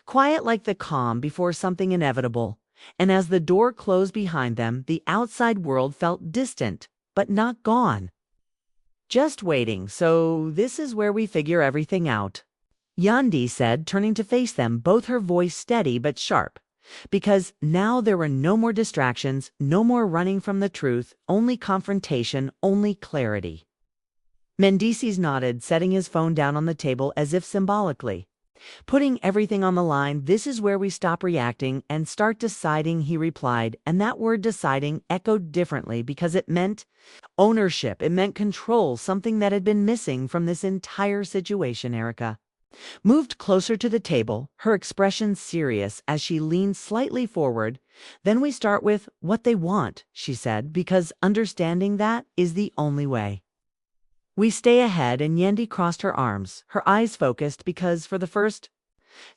Quiet like the calm before something inevitable. And as the door closed behind them, the outside world felt distant, but not gone. "Just waiting, so this is where we figure everything out," Yandy said, turning to face them, both her voice steady but sharp. Because now there were no more distractions, no more running from the truth, only confrontation, only clarity. Mendeecees nodded, setting his phone down on the table as if symbolically. "Putting everything on the line, this is where we stop reacting and start deciding," he replied, and that word deciding echoed differently because it meant ownership, it meant control, something that had been missing from this entire situation. Erica moved closer to the table, her expression serious as she leaned slightly forward. "Then we start with what they want," she said, "because understanding that is the only way. We stay ahead," and Yandy crossed her arms, her eyes focused, because for the first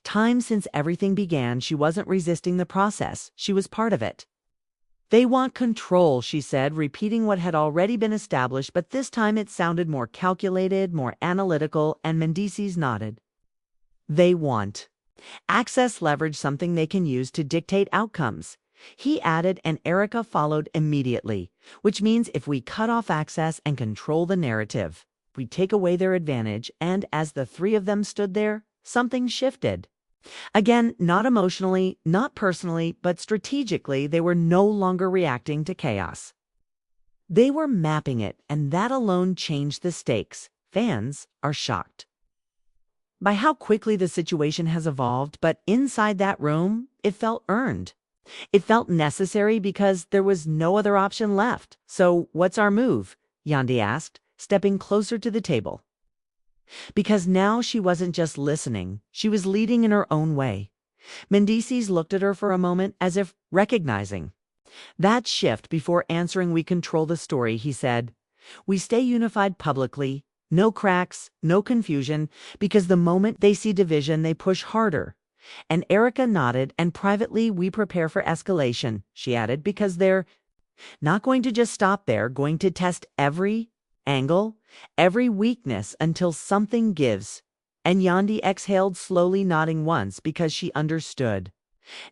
time since everything began, she wasn't resisting the process, she was part of it. "They want control," she said, repeating what had already been established, but this time it sounded more calculated, more analytical, and Mendeecees nodded. "They want access, leverage, something they can use to dictate outcomes," he added, and Erica followed immediately, "which means if we cut off access and control the narrative, we take away their advantage." And as the three of them stood there, something shifted. Again, not emotionally, not personally, but strategically, they were no longer reacting to chaos. They were mapping it, and that alone changed the stakes. Fans are shocked by how quickly the situation has evolved, but inside that room, it felt earned. It felt necessary because there was no other option left. "So what's our move?" Yandy asked, stepping closer to the table. Because now she wasn't just listening, she was leading in her own way. Mendeecees looked at her for a moment as if recognizing that shift. Before answering, "We control the story," he said. "We stay unified publicly, no cracks, no confusion, because the moment they see division, they push harder." And Erica nodded, "And privately, we prepare for escalation," she added, "because they're not going to just stop there, going to test every angle, every weakness until something gives." And Yandy exhaled slowly, nodding once, because she understood.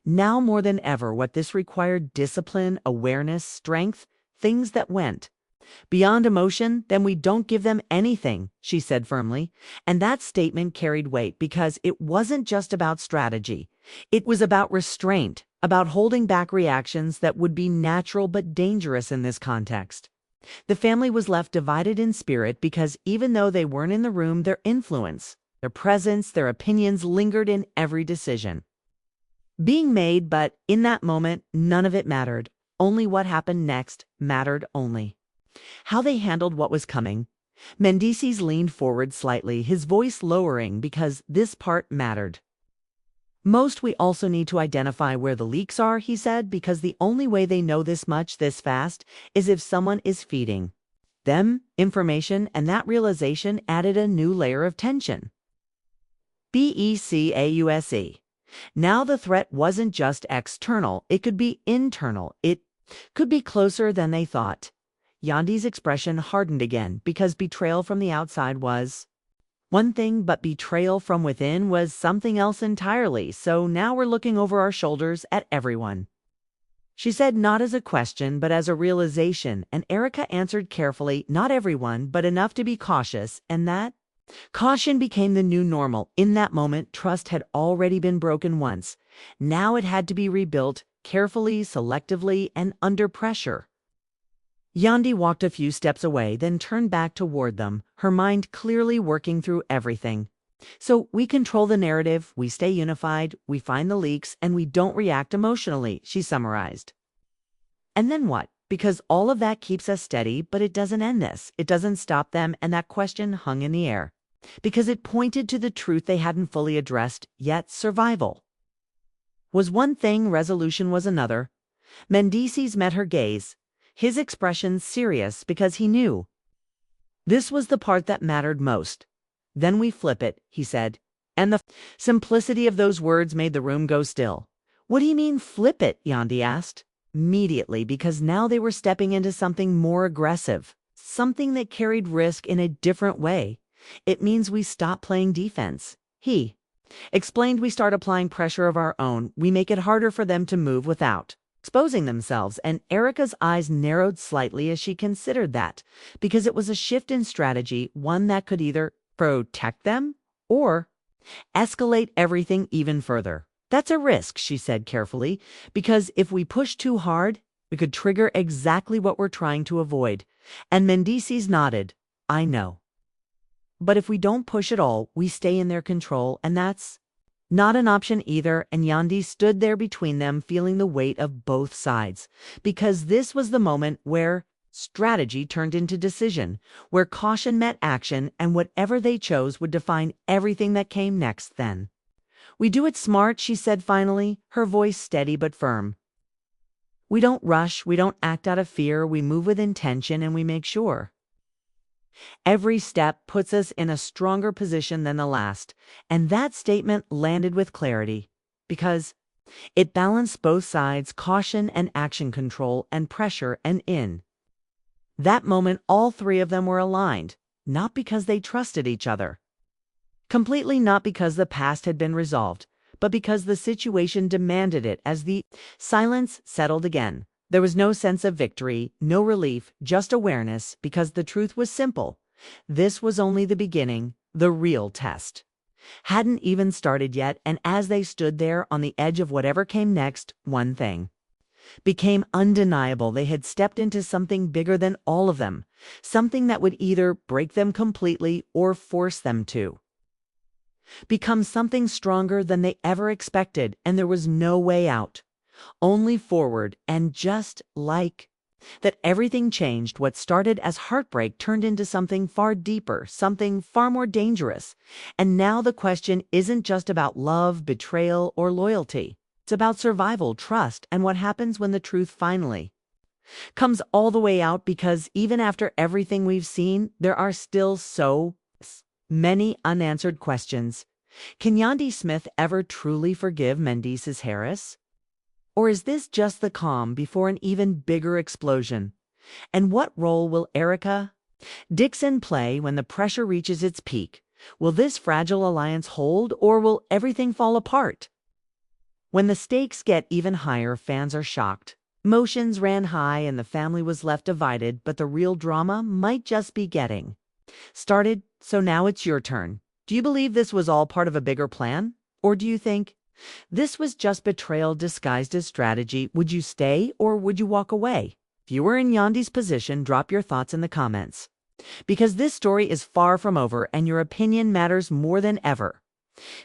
Now more than ever what this required: discipline, awareness, strength, things that went beyond emotion. "Then we don't give them anything," she said firmly. And that statement carried weight because it wasn't just about strategy. It was about restraint, about holding back reactions that would be natural but dangerous in this context. The family was left divided in spirit because even though they weren't in the room, their influence, their presence, their opinions lingered in every decision being made. But in that moment, none of it mattered. Only what happened next mattered. Only how they handled what was coming. Mendeecees leaned forward slightly, his voice lowering, because this part mattered most. "We also need to identify where the leaks are," he said, "because the only way they know this much this fast is if someone is feeding them information," and that realization added a new layer of tension. BECAUSE. Now the threat wasn't just external, it could be internal. It could be closer than they thought. Yandy's expression hardened again, because betrayal from the outside was one thing, but betrayal from within was something else entirely. "So now we're looking over our shoulders at everyone," she said, not as a question, but as a realization. And Erica answered carefully, "Not everyone, but enough to be cautious." And that caution became the new normal. In that moment, trust had already been broken once. Now it had to be rebuilt, carefully, selectively, and under pressure. Yandy walked a few steps away, then turned back toward them, her mind clearly working through everything. "So we control the narrative, we stay unified, we find the leaks, and we don't react emotionally," she summarized. "And then what?" because all of that keeps us steady, but it doesn't end this. It doesn't stop them, and that question hung in the air. Because it pointed to the truth they hadn't fully addressed, yet survival was one thing, resolution was another. Mendeecees met her gaze, his expression serious because he knew this was the part that mattered most. "Then we flip it," he said, and the simplicity of those words made the room go still. "What do you mean, flip it?" Yandy asked. Immediately, because now they were stepping into something more aggressive, something that carried risk in a different way. "It means we stop playing defense." He explained, "We start applying pressure of our own. We make it harder for them to move without exposing themselves." And Erica's eyes narrowed slightly as she considered that, because it was a shift in strategy, one that could either protect them or escalate everything even further. "That's a risk," she said carefully, "because if we push too hard, we could trigger exactly what we're trying to avoid." And Mendeecees nodded. "I know. But if we don't push at all, we stay in their control, and that's not an option either." And Yandy stood there between them, feeling the weight of both sides, because this was the moment where strategy turned into decision, where caution met action, and whatever they chose would define everything that came next then. "We do it smart," she said finally, her voice steady but firm. "We don't rush, we don't act out of fear, we move with intention, and we make sure every step puts us in a stronger position than the last." And that statement landed with clarity, because it balanced both sides, caution and action, control and pressure, and in that moment all three of them were aligned, not because they trusted each other completely, not because the past had been resolved, but because the situation demanded it. As the silence settled again, there was no sense of victory, no relief, just awareness, because the truth was simple. This was only the beginning. The real test hadn't even started yet, and as they stood there on the edge of whatever came next, one thing became undeniable. They had stepped into something bigger than all of them, something that would either break them completely or force them to become something stronger than they ever expected, and there was no way out, only forward. And just like that, everything changed. What started as heartbreak turned into something far deeper, something far more dangerous. And now the question isn't just about love, betrayal, or loyalty. It's about survival, trust, and what happens when the truth finally comes all the way out. Because even after everything we've seen, there are still so many unanswered questions. Can Yandy Smith ever truly forgive Mendeecees Harris? Or is this just the calm before an even bigger explosion? And what role will Erica Dixon play when the pressure reaches its peak? Will this fragile alliance hold, or will everything fall apart? When the stakes get even higher, fans are shocked. Emotions ran high and the family was left divided, but the real drama might just be getting started. So now it's your turn. Do you believe this was all part of a bigger plan? Or do you think this was just betrayal disguised as strategy? Would you stay or would you walk away? If you were in Yandy's position, drop your thoughts in the comments, because this story is far from over and your opinion matters more than ever.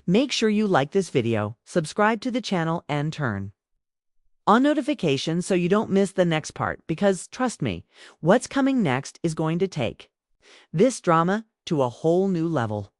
Make sure you like this video, subscribe to the channel, and turn on notifications so you don't miss the next part, because trust me, what's coming next is going to take this drama to a whole new level.